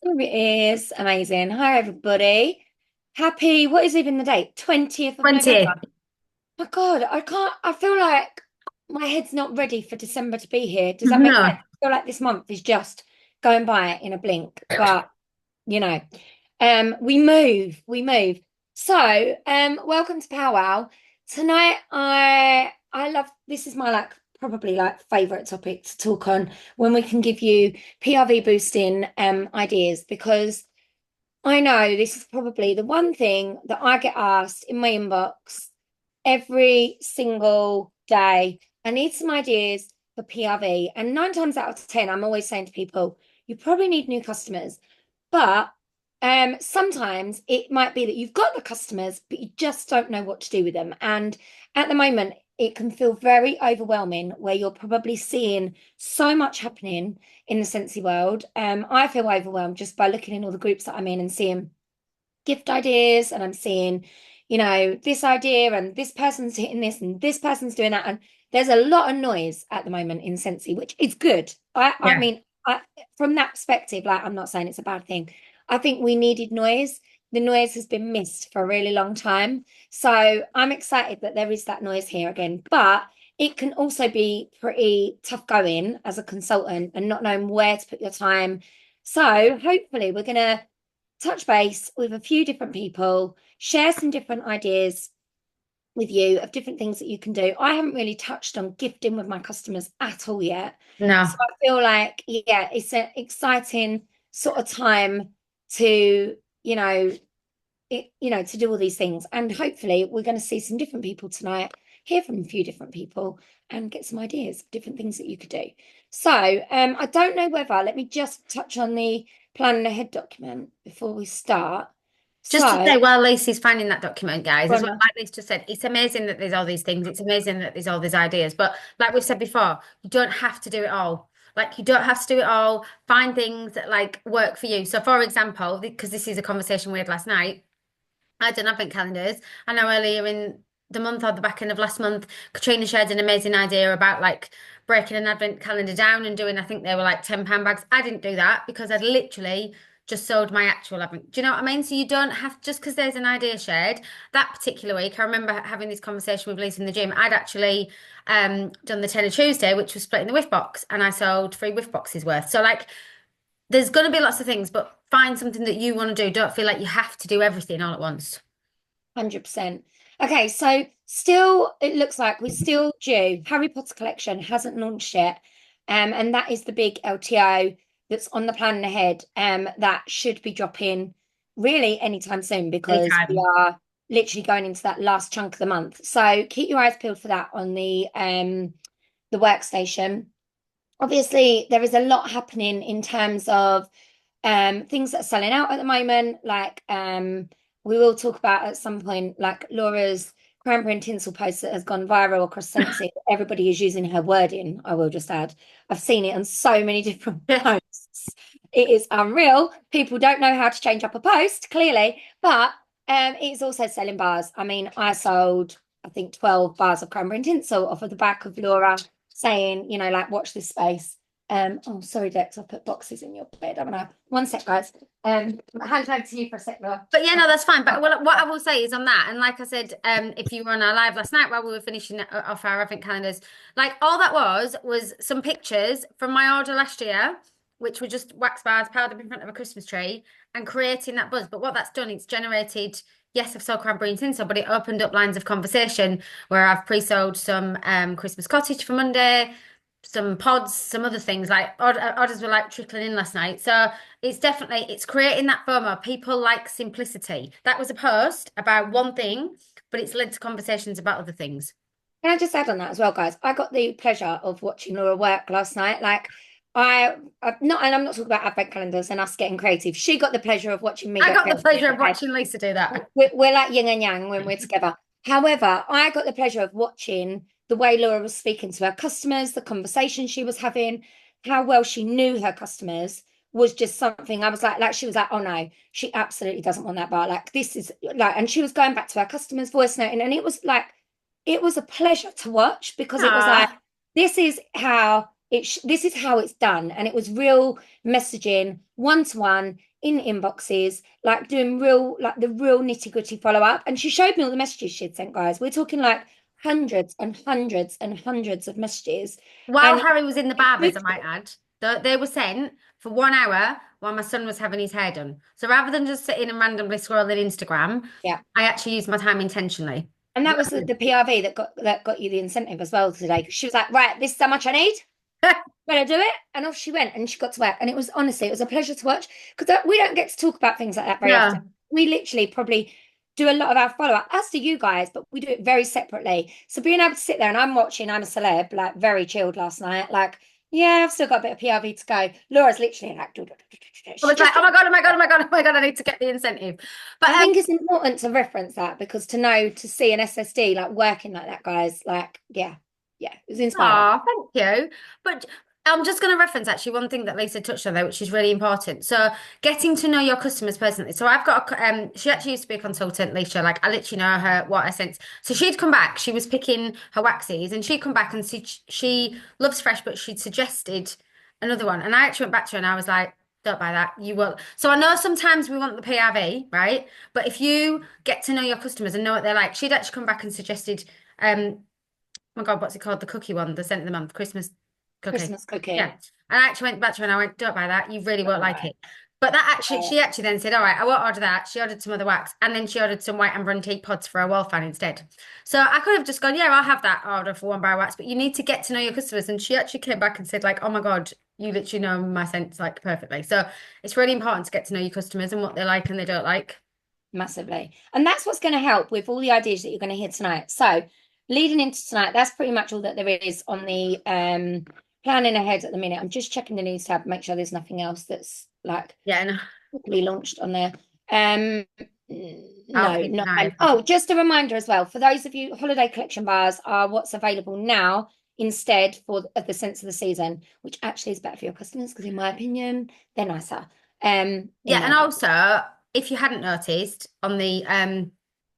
Here it is. Amazing. Hi, everybody. Happy, what is even the date? 20th of November. 20. My God, I feel like my head's not ready for December to be here. Does that make sense? No. I feel like this month is just going by in a blink, but you know, we move. So, welcome to Powwow. Tonight, I love, this is my like, probably like favorite topic to talk on when we can give you PRV boosting ideas because I know this is probably the one thing that I get asked in my inbox every single day. I need some ideas for PRV. And nine times out of 10, I'm always saying to people, you probably need new customers. But sometimes it might be that you've got the customers, but you just don't know what to do with them. And at the moment, it can feel very overwhelming where you're probably seeing so much happening in the Scentsy world. I feel overwhelmed just by looking in all the groups that I'm in and seeing gift ideas, and I'm seeing, this idea and this person's hitting this and this person's doing that. And there's a lot of noise at the moment in Scentsy, which is good. I Yeah. mean, from that perspective, like I'm not saying it's a bad thing. I think we needed noise. The noise has been missed for a really long time. So I'm excited that there is that noise here again. But it can also be pretty tough going as a consultant and not knowing where to put your time. So hopefully we're gonna touch base with a few different people, share some different ideas with you of different things that you can do. I haven't really touched on gifting with my customers at all yet. So No. I feel like, yeah, it's an exciting sort of time to, to do all these things. And hopefully we're going to see some different people tonight, hear from a few different people and get some ideas of different things that you could do. So I don't know whether, let me just touch on the planning ahead document before we start. Just to So, say, while Lacey's finding that document, guys, as well, Rhonda, like Lacey just said, it's amazing that there's all these things. It's amazing that there's all these ideas. But like we've said before, you don't have to do it all. Like you don't have to do it all. Find things that like work for you. So, for example, because this is a conversation we had last night, I don't advent calendars. I know earlier in the month or the back end of last month, Katrina shared an amazing idea about like breaking an advent calendar down and doing, I think they were like £10 bags. I didn't do that because I'd literally just sold my actual advent. Do you know what I mean? So you don't have, just because there's an idea shared. That particular week, I remember having this conversation with Lisa in the gym. I'd actually done the Tenner Tuesday, which was splitting the whiff box, and I sold 3 whiff boxes worth. So like there's going to be lots of things, but find something that you want to do. Don't feel like you have to do everything all at once. 100%. Okay, so still, it looks like we're still due. Harry Potter collection hasn't launched yet. And that is the big LTO that's on the plan ahead. That should be dropping really anytime soon because we Anytime. are literally going into that last chunk of the month. So keep your eyes peeled for that on the workstation. Obviously, there is a lot happening in terms of things that are selling out at the moment. Like we will talk about at some point, like Laura's cranberry and tinsel post that has gone viral across Scentsy. Everybody is using her wording, I will just add. I've seen it on so many different posts. It is unreal. People don't know how to change up a post, clearly, but it's also selling bars. I mean, I sold, I think, 12 bars of cranberry and tinsel off of the back of Laura saying, like, watch this space. Oh, sorry, Dex, I put boxes in your bed. I don't know. One sec, guys. Hand over to you for a sec, Laura. But yeah, no, that's fine. But what I will say is on that, and like I said, if you were on our live last night while we were finishing off our advent calendars, like all that was some pictures from my order last year, which were just wax bars piled up in front of a Christmas tree and creating that buzz. But what that's done, it's generated, yes, I've sold cranberry and tinsel, but it opened up lines of conversation where I've pre-sold some Christmas cottage for Monday, some pods, some other things like orders were like trickling in last night. So it's creating that FOMO. People like simplicity. That was a post about one thing, but it's led to conversations about other things. Can I just add on that as well, guys? I got the pleasure of watching Laura work last night. Like, I not, and I'm not talking about advent calendars and us getting creative. She got the pleasure of watching me I get got the creative. pleasure of Okay, watching Lisa do that. we're like yin and yang when we're together. However, I got the pleasure of watching the way Laura was speaking to her customers, the conversation she was having, how well she knew her customers was just something I was like she was like, oh no, she absolutely doesn't want that bar. Like this is like, and she was going back to her customers' voice note, and it was like, it was a pleasure to watch because it was like, Ah, this is how this is how it's done. And it was real messaging, one-to-one in inboxes, like doing real, like the real nitty-gritty follow-up. And she showed me all the messages she'd sent, guys. We're talking like hundreds and hundreds and hundreds of messages. While And Harry was in the barbers, I might add, they were sent for 1 hour while my son was having his hair done. So rather than just sitting and randomly scrolling Instagram, yeah. I actually used my time intentionally. And that was the PRV that got you the incentive as well today. Because she was like, right, this is how much I need. Better do it. And off she went and she got to work. And it was honestly, it was a pleasure to watch because we don't get to talk about things like that very often. No. We literally probably do a lot of our follow-up, as do you guys, but we do it very separately. So being able to sit there and I'm watching I'm a Celeb, like very chilled last night, like, yeah, I've still got a bit of PRV to go. Laura's literally like, I was like, oh my God, oh my God, oh my God, oh my God, I need to get the incentive. But I think it's important to reference that because to see an SSD like working like that, guys, like, yeah, it was inspiring. oh, thank you. But I'm just going to reference actually one thing that Lisa touched on there, which is really important. So getting to know your customers personally. So I've got she actually used to be a consultant, Lisa. Like I literally know her, what her sense. So she'd come back. She was picking her waxes, and she'd come back and she loves fresh, but she'd suggested another one. And I actually went back to her and I was like, don't buy that. You will. So I know sometimes we want the PRV, right? But if you get to know your customers and know what they're like, she'd actually come back and suggested oh my God, what's it called? The cookie one, the scent of the month, Christmas cookie. Christmas cookie. Yeah. And I actually went back to her and I went, don't buy that. You really won't like it. But that actually, she actually then said, all right, I won't order that. She ordered some other wax and then she ordered some white amber antique pods for a wall fan instead. So I could have just gone, yeah, I'll have that order for one bar wax, but you need to get to know your customers. And she actually came back and said, like, oh my God, you literally know my scents like perfectly. So it's really important to get to know your customers and what they like and they don't like. Massively. And that's what's going to help with all the ideas that you're going to hear tonight. So leading into tonight, that's pretty much all that there is on the planning ahead at the minute. I'm just checking the news tab, make sure there's nothing else that's like Yeah, quickly launched on there. No, I'll keep no. an eye. Oh, just a reminder as well, for those of you, holiday collection bars are what's available now instead of the scents of the season, which actually is better for your customers because in my opinion, they're nicer. Yeah, and also, if you hadn't noticed on the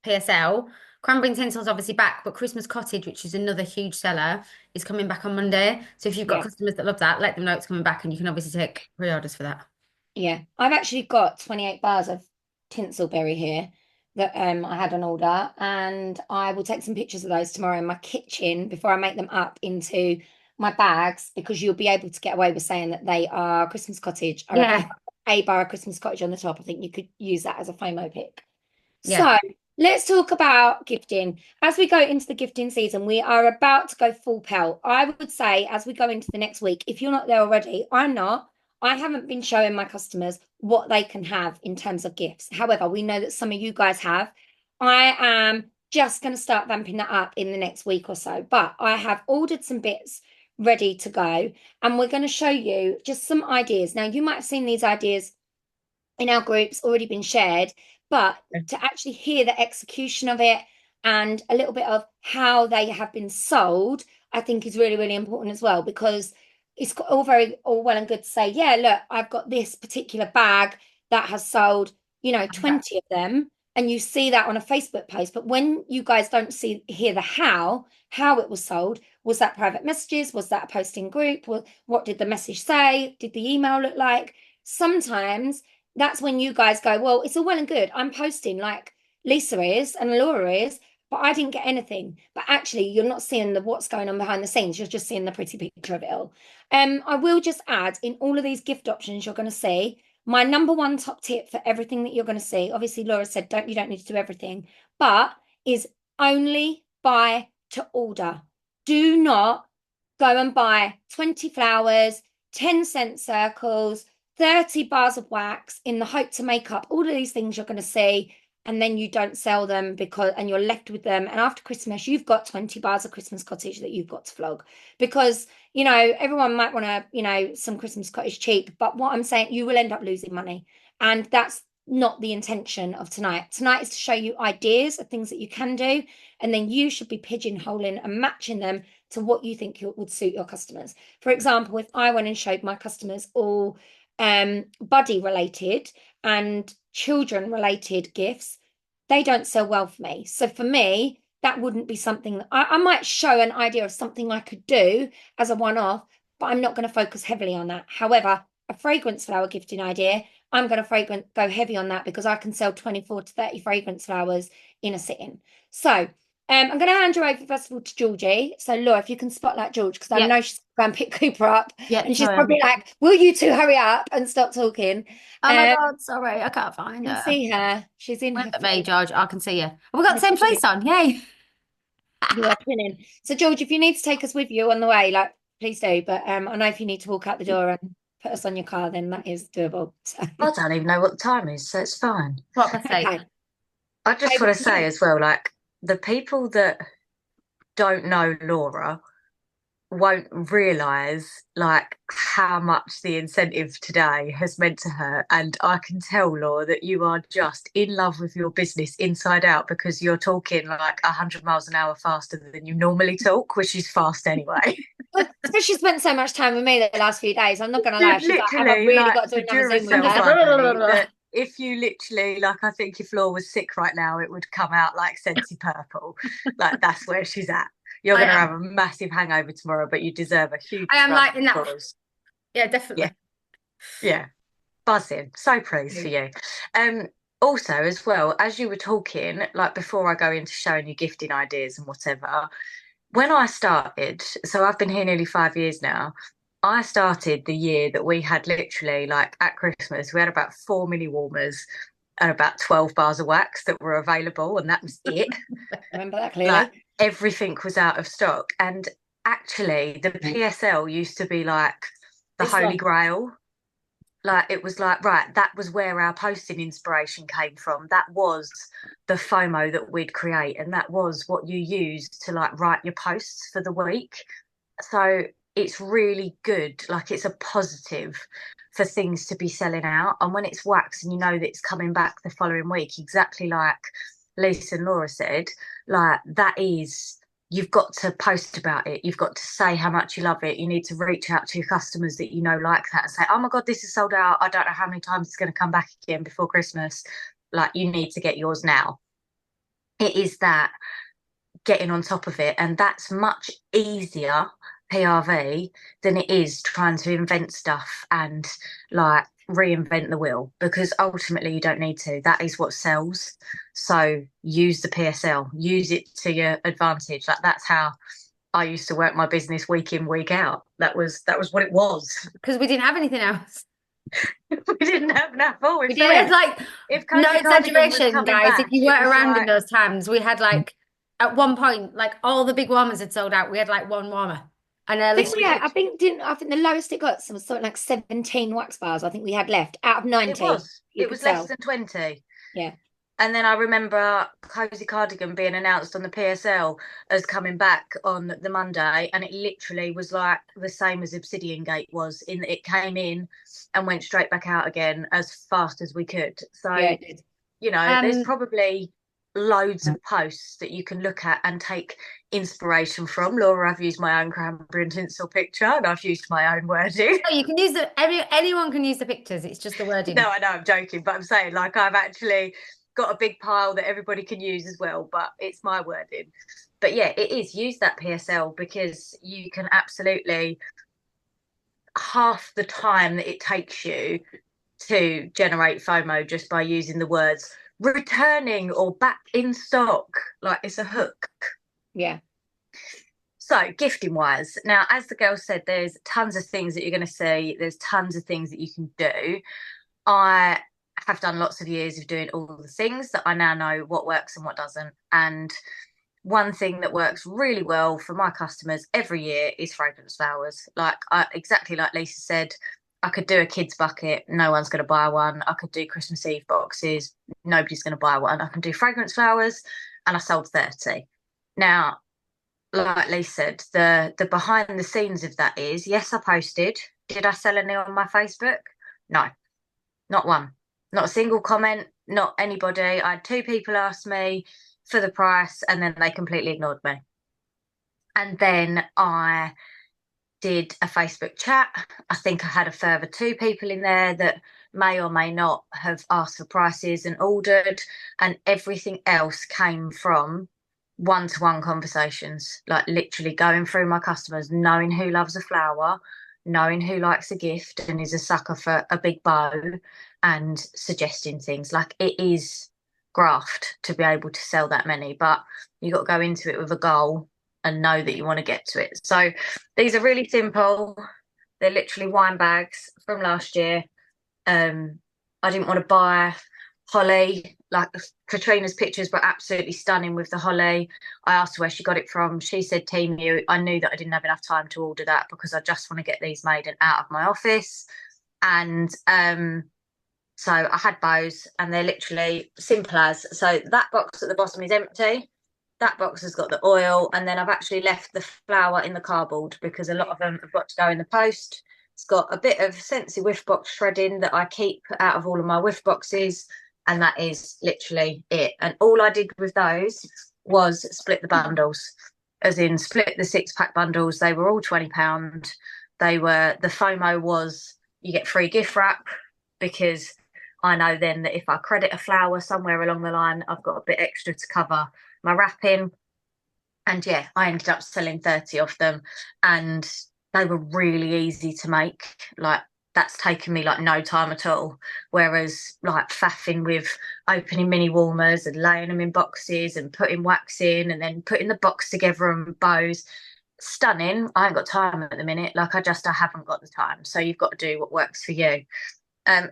PSL, Cranberry and Tinsel's obviously back, but Christmas Cottage, which is another huge seller, is coming back on Monday. So if you've got Yeah. customers that love that, let them know it's coming back, and you can obviously take pre-orders for that. Yeah, I've actually got 28 bars of Tinselberry here that I had on order, and I will take some pictures of those tomorrow in my kitchen before I make them up into my bags because you'll be able to get away with saying that they are Christmas Cottage. I reckon if Yeah, a bar of Christmas Cottage on the top, I think you could use that as a FOMO pick. yeah, So let's talk about gifting. As we go into the gifting season, we are about to go full pelt. I would say as we go into the next week, if you're not there already, I'm not. I haven't been showing my customers what they can have in terms of gifts. However, we know that some of you guys have. I am just going to start vamping that up in the next week or so, but I have ordered some bits ready to go and we're going to show you just some ideas. Now, you might have seen these ideas in our groups already been shared, but to actually hear the execution of it and a little bit of how they have been sold, I think is really, really important as well, because it's all well and good to say, yeah, look, I've got this particular bag that has sold, 20 of them, and you see that on a Facebook post. But when you guys don't hear the how it was sold, was that private messages? Was that a posting group? What did the message say? Did the email look like? Sometimes that's when you guys go, well, it's all well and good. I'm posting like Lisa is and Laura is, but I didn't get anything. But actually, you're not seeing what's going on behind the scenes. You're just seeing the pretty picture of it all. I will just add in all of these gift options you're going to see, my number one top tip for everything that you're going to see. Obviously, Laura said, you don't need to do everything, but is only buy to order. Do not go and buy 20 flowers, 10 scent circles, 30 bars of wax in the hope to make up all of these things you're going to see, and then you don't sell them and you're left with them. And after Christmas, you've got 20 bars of Christmas Cottage that you've got to flog because, everyone might want to, some Christmas Cottage cheap, but what I'm saying, you will end up losing money. And that's not the intention of tonight. Tonight is to show you ideas of things that you can do, and then you should be pigeonholing and matching them to what you think would suit your customers. For example, if I went and showed my customers all buddy related and children related gifts, they don't sell well for me. So for me, that wouldn't be something that I might show an idea of something I could do as a one-off, but I'm not going to focus heavily on that. However, a fragrance flower gifting idea, I'm going to go heavy on that because I can sell 24 to 30 fragrance flowers in a sitting. So I'm going to hand you over first of all to Georgie. So Laura, if you can spotlight George, because I Yeah, know she's going to pick Cooper up, yeah, and she's sorry. probably like, "Will you two hurry up and stop talking?" Oh my I God, sorry, I can't find can her. see her. She's in Where's her me, face. George? I can see you. We got the same face on, yay. You are twinning. So George, if you need to take us with you on the way, like please do. But I know if you need to walk out the door and put us on your car, then that is doable. So I don't even know what the time is, so it's fine. Proper sake. okay, I just over want to to say you. as well, like the people that don't know Laura won't realise like how much the incentive today has meant to her. And I can tell, Laura, that you are just in love with your business inside out because you're talking like 100 miles an hour faster than you normally talk, which is fast anyway. Well, because she spent so much time with me the last few days, I'm not going to lie. You've She's like, "Have I literally really like got to the do another Zoom with Duracell her?" bunny that if you literally like I think if Laura was sick right now, it would come out like Scentsy purple. Like that's where she's at. You're I gonna am. have a massive hangover tomorrow, but you deserve a huge I am round like of in that. applause. Yeah, Yeah, definitely. yeah. Buzzing. So pleased for you. Um also as well, as you were talking, like before I go into showing you gifting ideas and whatever, when I started, so I've been here nearly 5 years now. I started the year that we had literally like at Christmas, we had about 4 mini warmers and about 12 bars of wax that were available, and that was it. Remember that Like clearly. everything was out of stock. And actually, the PSL used to be like the This holy one. grail. Like it was like, right, that was where our posting inspiration came from. That was the FOMO that we'd create, and that was what you used to like write your posts for the week. So it's really good. Like it's a positive for things to be selling out. And when it's wax and you know that it's coming back the following week, exactly like Lisa and Laura said, like that is you've got to post about it. You've got to say how much you love it. You need to reach out to your customers that you know like that and say, oh my God, this is sold out. I don't know how many times it's going to come back again before Christmas. Like you need to get yours now. It is that getting on top of it. And that's much easier PRV than it is trying to invent stuff and like reinvent the wheel because ultimately you don't need to. That is what sells. So use the PSL, use it to your advantage. Like that's how I used to work my business week in, week out. That was what it was. Because we didn't have anything else. We didn't have enough. Oh, We if did. something, It's like, if no Cozy Cardigan was exaggeration, coming guys. If back, you it weren't was around in like those times, we had like, at one point, like all the big warmers had sold out. We had like one warmer. And I think we we had, did. I think the lowest it got was something like 17 wax bars. I think we had left out of It 90 was. you It could was less sell. than 20. Yeah. And then I remember Cozy Cardigan being announced on the PSL as coming back on the Monday, and it literally was like the same as Obsidian Gate was in that it came in and went straight back out again as fast as we could. Yeah, So, it did. there's um, probably loads of posts that you can look at and take inspiration from. Laura, I've used my own cranberry and tinsel picture, and I've used my own wording. no, you can use anyone can use the pictures. It's just the No, wording. I know I'm joking, but I'm saying like I've actually got a big pile that everybody can use as well, but it's my wording. But yeah, it is use that PSL because you can absolutely half the time that it takes you to generate FOMO just by using the words returning or back in stock. Like it's a hook. Yeah. So, gifting wise, now, as the girl said, there's tons of things that you're going to see, there's tons of things that you can do. I have done lots of years of doing all the things that I now know what works and what doesn't. And one thing that works really well for my customers every year is fragrance flowers. Like exactly like Lisa said, I could do a kids bucket, no one's going to buy one. I could do Christmas Eve boxes, nobody's going to buy one. I can do fragrance flowers, and I sold 30. Now, like Lee said, the behind the scenes of that is yes, I posted. Did I sell any on my Facebook? No, not one. Not a single comment, not anybody. I had two people ask me for the price and then they completely ignored me. And then I did a Facebook chat. I think I had a further two people in there that may or may not have asked for prices and ordered, and everything else came from one-to-one conversations, like literally going through my customers, knowing who loves a flower, knowing who likes a gift and is a sucker for a big bow and suggesting things. Like, it is graft to be able to sell that many, but you got to go into it with a goal and know that you want to get to it. So these are really simple. They're literally wine bags from last year. I didn't want to buy holly. Like, Katrina's pictures were absolutely stunning with the holly. I asked her where she got it from. She said Temu. I knew that I didn't have enough time to order that because I just want to get these made and out of my office. And so I had bows, and they're literally simple as. So that box at the bottom is empty. That box has got the oil, and then I've actually left the flour in the cardboard because a lot of them have got to go in the post. It's got a bit of Scentsy whiff box shredding that I keep out of all of my whiff boxes, and that is literally it. And all I did with those was split the bundles, as in split the 6-pack bundles. They were all £20. The FOMO was you get free gift wrap, because I know then that if I credit a flower somewhere along the line, I've got a bit extra to cover my wrapping. And yeah, I ended up selling 30 of them, and they were really easy to make. Like, that's taken me like no time at all. Whereas like faffing with opening mini warmers and laying them in boxes and putting wax in and then putting the box together and bows, stunning. I ain't got time at the minute. Like, I haven't got the time. So you've got to do what works for you.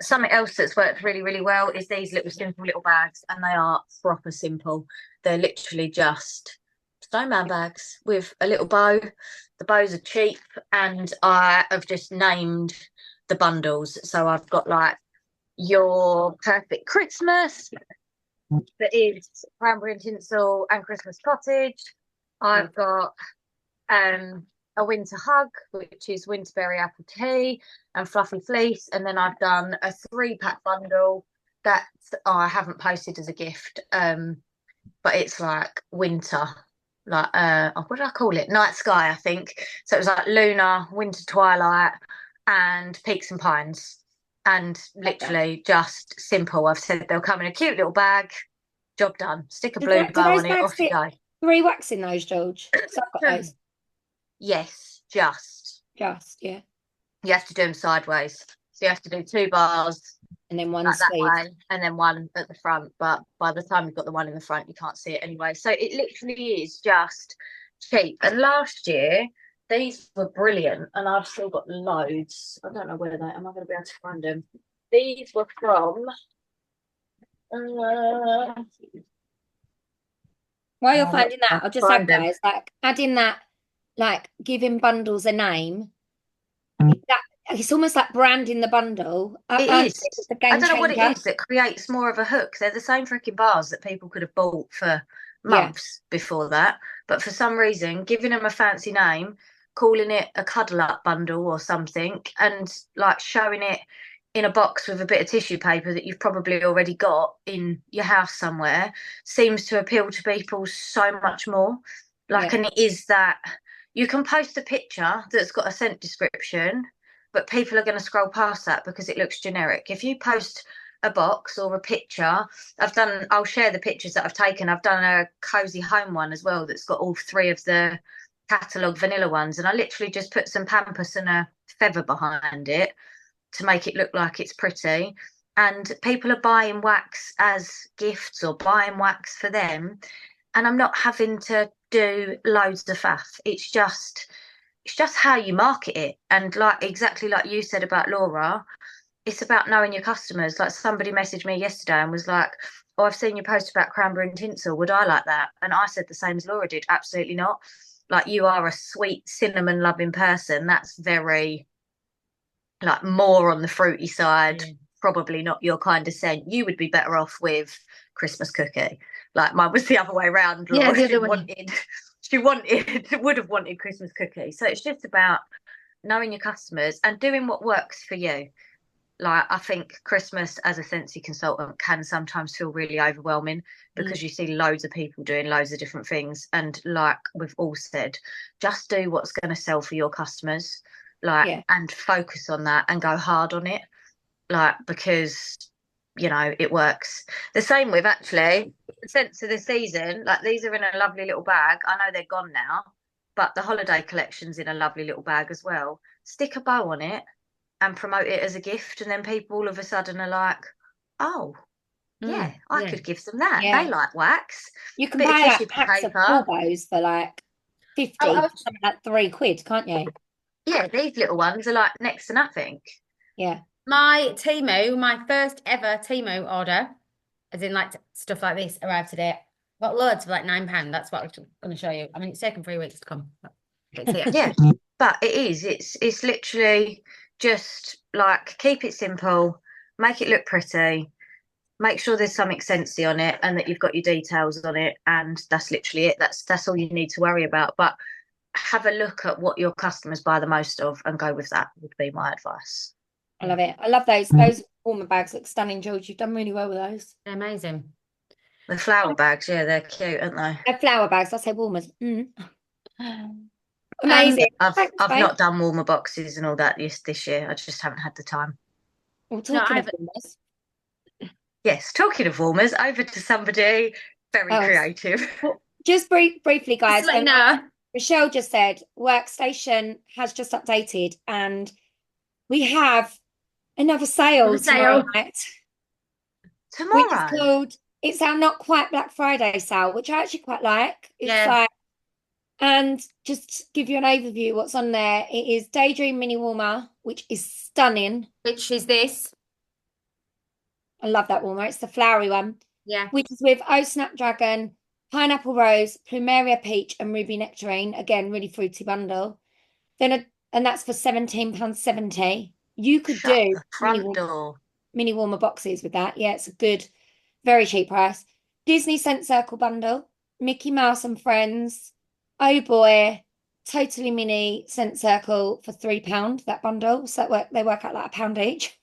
Something else that's worked really, really well is these little simple little bags, and they are proper simple. They're literally just snowman bags with a little bow. The bows are cheap, and I have just named the bundles. So I've got like Your Perfect Christmas, that is cranberry and tinsel and Christmas cottage. I've got a winter hug, which is winterberry apple tea and fluffy fleece. And then I've done a 3-pack bundle that I haven't posted as a gift, but it's like winter, like what did I call it? Night sky, I think. So it was like lunar, winter twilight, and peaks and pines, and literally just simple. I've said they'll come in a cute little bag. Job done. Stick a blue bow on it, off you go. 3 wax in those, George? So I've got those. Yes, just yeah. You have to do them sideways. So you have to do 2 bars and then one like that sleeve, way, and then one at the front. But by the time you've got the one in the front, you can't see it anyway. So it literally is just cheap. And last year, these were brilliant, and I've still got loads. I don't know where they. Am I going to be able to find them? These were from. While you're finding that, I'll just add, guys, like adding that, like giving bundles a name. That it's almost like branding the bundle. It is. I don't know what it is that creates more of a hook. They're the same freaking bars that people could have bought for months before that, but for some reason, giving them a fancy name, calling it a cuddle up bundle or something, and like showing it in a box with a bit of tissue paper that you've probably already got in your house somewhere, seems to appeal to people so much more. Like, and it is that you can post a picture that's got a scent description, but people are going to scroll past that because it looks generic. If you post a box or a picture, I'll share the pictures that I've taken. I've done a cozy home one as well that's got all 3 of the catalogue vanilla ones, and I literally just put some pampas and a feather behind it to make it look like it's pretty. And people are buying wax as gifts or buying wax for them, and I'm not having to do loads of faff. It's just how you market it. And like exactly like you said about Laura, it's about knowing your customers. Like, somebody messaged me yesterday and was like, oh, I've seen your post about cranberry and tinsel, would I like that? And I said the same as Laura did. Absolutely not. Like, you are a sweet cinnamon loving person. That's very like more on the fruity side, probably not your kind of scent. You would be better off with Christmas cookie. Like, mine was the other way around. Yeah, she would have wanted Christmas cookie. So it's just about knowing your customers and doing what works for you. Like, I think Christmas as a Scentsy consultant can sometimes feel really overwhelming because you see loads of people doing loads of different things. And like we've all said, just do what's going to sell for your customers. Like, and focus on that and go hard on it. Like, because, you know, it works. The same with actually the scents of the season. Like, these are in a lovely little bag. I know they're gone now, but the holiday collection's in a lovely little bag as well. stick a bow on it and promote it as a gift, and then people all of a sudden are like, oh, yeah, I could give them that. Yeah. They like wax. You can Bit of buy like tissue packs of paper. bows for like 50, Oh, something like £3, can't you? Yeah, these little ones are like next to nothing. Yeah. my first ever Temu order, as in like stuff like this, arrived today. Got loads for like £9. That's what I'm going to show you. I mean, it's taken 3 weeks to come. But it's here. Yeah, but it is. It's literally just like keep it simple, make it look pretty, make sure there's something Scentsy on it, and that you've got your details on it, and that's literally it. That's all you need to worry about. But have a look at what your customers buy the most of and go with that would be my advice. I love it. I love those. Those warmer bags look stunning, George. You've done really well with those. They're amazing. The flower bags, yeah, they're cute, aren't they? They're flower bags. I say warmers. Amazing. I've Thanks, babe. not done warmer boxes and all that this year. I just haven't had the time. Well, talking of warmers, Yes, talking of warmers, over to somebody very creative. well, just briefly, guys. Just let you know. Michelle just said Workstation has just updated, and we have another sale tomorrow night, which is called, it's our Not Quite Black Friday sale, which I actually quite like. It's like, and just to give you an overview what's on there, it is Daydream Mini Warmer, which is stunning. Which is this? I love that warmer. It's the flowery one. Yeah. Which is with Oh Snapdragon, Pineapple Rose, Plumeria Peach, and Ruby Nectarine. Again, really fruity bundle. Then and that's for £17.70. You could do mini warmer boxes with that. Yeah, it's a good, very cheap price. Disney Scent Circle bundle, Mickey Mouse and Friends. Oh boy, Totally Mini Scent Circle for £3, that bundle. So they work out like £1 each.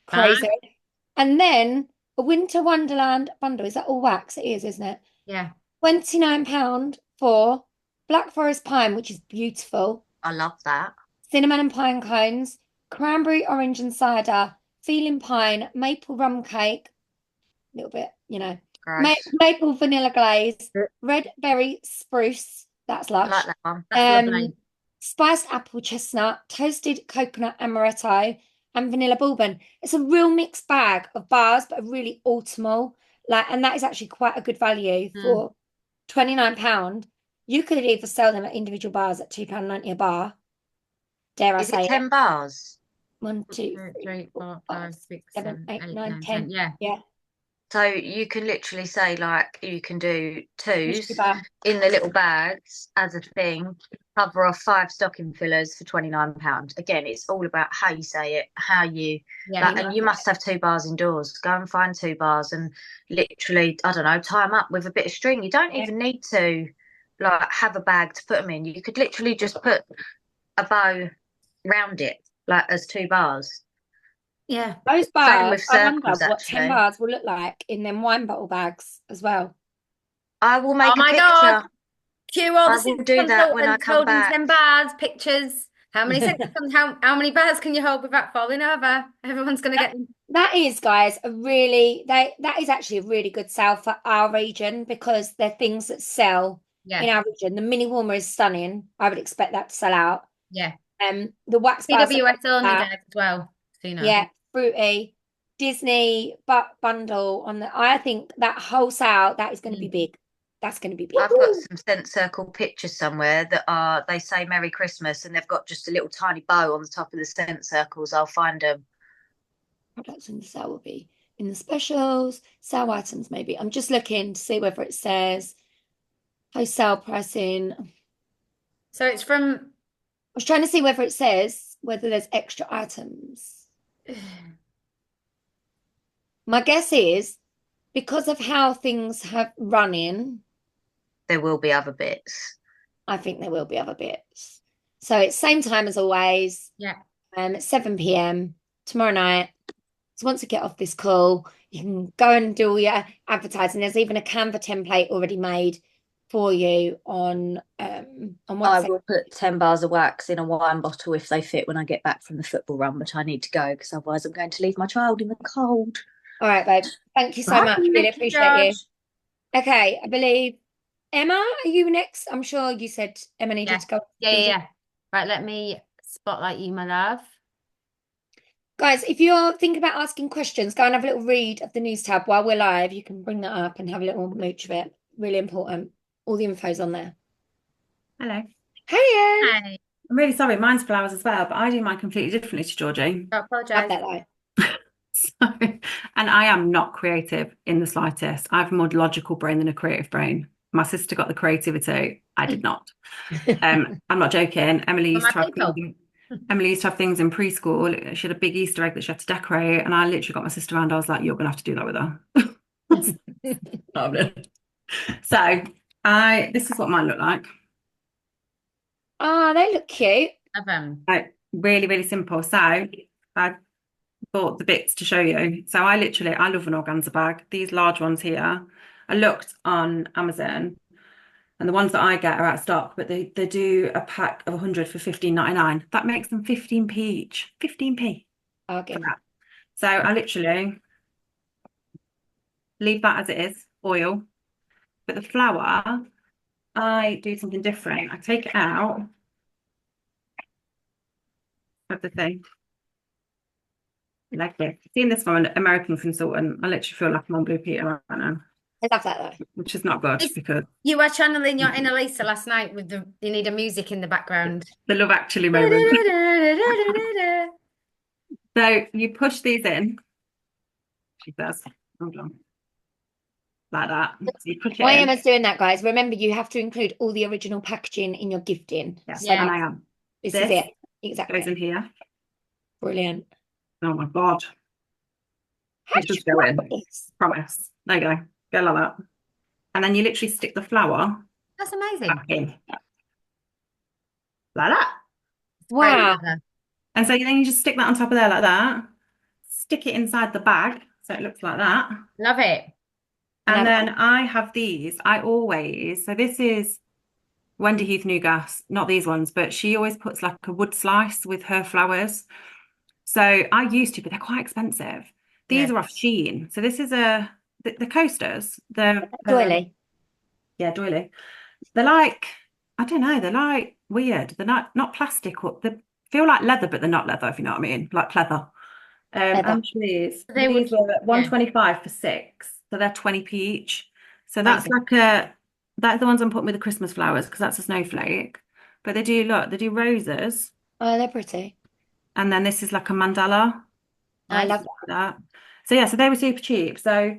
Crazy. And then a Winter Wonderland bundle. Is that all wax? It is, isn't it? Yeah. £29 for Black Forest Pine, which is beautiful. I love that. Cinnamon and pine cones, cranberry, orange and cider, feeling pine, maple rum cake, a little bit, maple vanilla glaze, red berry spruce, that's lush. I like that one. That's lovely. Spiced apple chestnut, toasted coconut amaretto, and vanilla bourbon. It's a real mixed bag of bars, but a really autumnal, and that is actually quite a good value for £29. You could either sell them at individual bars at £2.90 a bar. Dare I say 10 bars? 1, 2, 3, 4, 5, 6, 7, 8, 9, 10. Yeah. So you can literally say, like, you can do 2s in the little bags as a thing, cover off 5 stocking fillers for £29. Again, it's all about how you say it, how you and you must have 2 bars indoors. Go and find 2 bars and literally, I don't know, tie them up with a bit of string. You don't even need to have a bag to put them in. You could literally just put a bow round it, as 2 bars. Yeah, those bars, I wonder what 10 bars will look like in them wine bottle bags as well. I will make a picture. God. Cue all I will do that when I come back. 10 bars, pictures. How many seconds, how many bars can you hold without falling over? Everyone's going to get them. That is, guys, that is actually a really good sale for our region, because they're things that sell in our region. The mini warmer is stunning. I would expect that to sell out. Yeah. The wax bars PWS only guys as well. So Yeah, fruity. Disney bundle on I think that whole sale, that is going to be big. That's going to be big. I've got some Scent Circle pictures somewhere that they say Merry Christmas, and they've got just a little tiny bow on the top of the Scent Circles. I'll find them. Products in the sale will be in the specials, sale items maybe. I'm just looking to see whether it says wholesale pricing. So it's from... I was trying to see whether it says whether there's extra items. My guess is, because of how things have run in, there will be other bits. I think there will be other bits. So it's same time as always. Yeah. At 7 p.m. tomorrow night. So once you get off this call, you can go and do all your advertising. There's even a Canva template already made for you on I will put 10 bars of wax in a wine bottle if they fit when I get back from the football run, but I need to go because otherwise I'm going to leave my child in the cold. All right, babe. Thank you so much. Really appreciate you. Okay, I believe Emma, are you next? I'm sure you said Emma needed to go. Yeah. Right, let me spotlight you, my love. Guys, if you're thinking about asking questions, go and have a little read of the news tab while we're live. You can bring that up and have a little mooch of it. Really important. All the info's on there. Hello. Hey, Anne. Hey, I'm really sorry, mine's flowers as well, but I do mine completely differently to Georgie. I Have apologise. that though. So, and I am not creative in the slightest. I have a more logical brain than a creative brain. My sister got the creativity. I did not. I'm not joking. Emily used to have things in preschool. She had a big Easter egg that she had to decorate, and I literally got my sister around. I was like, "You're gonna have to do that with her." So, this is what mine look like. Oh, they look cute. Love them. Like really, really simple. So I bought the bits to show you. So I love an organza bag. These large ones here. I looked on Amazon, and the ones that I get are out of stock, but they do a pack of 100 for 15.99. That makes them 15p each. 15p. Okay. So I literally leave that as it is, oil. But the flour, I do something different. I take it out of the thing. Like this. Seeing this from an American consultant, I literally feel like I'm on Blue Peter right now, I love that though. which is not good because You were channeling your inner Lisa last night with you need a music in the background. the Love Actually moment. So you push these in. She does. Hold on. Like that. So you push it Why in. Emma's doing that, guys? Remember, you have to include all the original packaging in your gifting. Yes, Yeah. and I am. This This is it. Exactly. Goes in here. Brilliant. Oh my God. How It did should you go like in. this? Promise. There you go. Go like that. And then you literally stick the flour That's amazing. back in. Like that. Wow. And so then you just stick that on top of there like that. Stick it inside the bag so it looks like that. Love it. And Love then I have these. So this is Wendy Heath Newgas, not these ones, but she always puts like a wood slice with her flowers. So I used to, but they're quite expensive. These Yeah. are off Shein. So this is the coasters. They're Doily. yeah, doily. They're like, I don't know, they're like weird. They're not plastic, or they feel like leather, but they're not leather, if you know what I mean, like pleather. Leather. And these They would- were 125 for 6, so they're 20p each. So that's Amazing. that's the ones I'm putting with the Christmas flowers because that's a snowflake. But they do roses, Oh, they're pretty. and then this is like a mandala. I love that. So yeah, so they were super cheap. So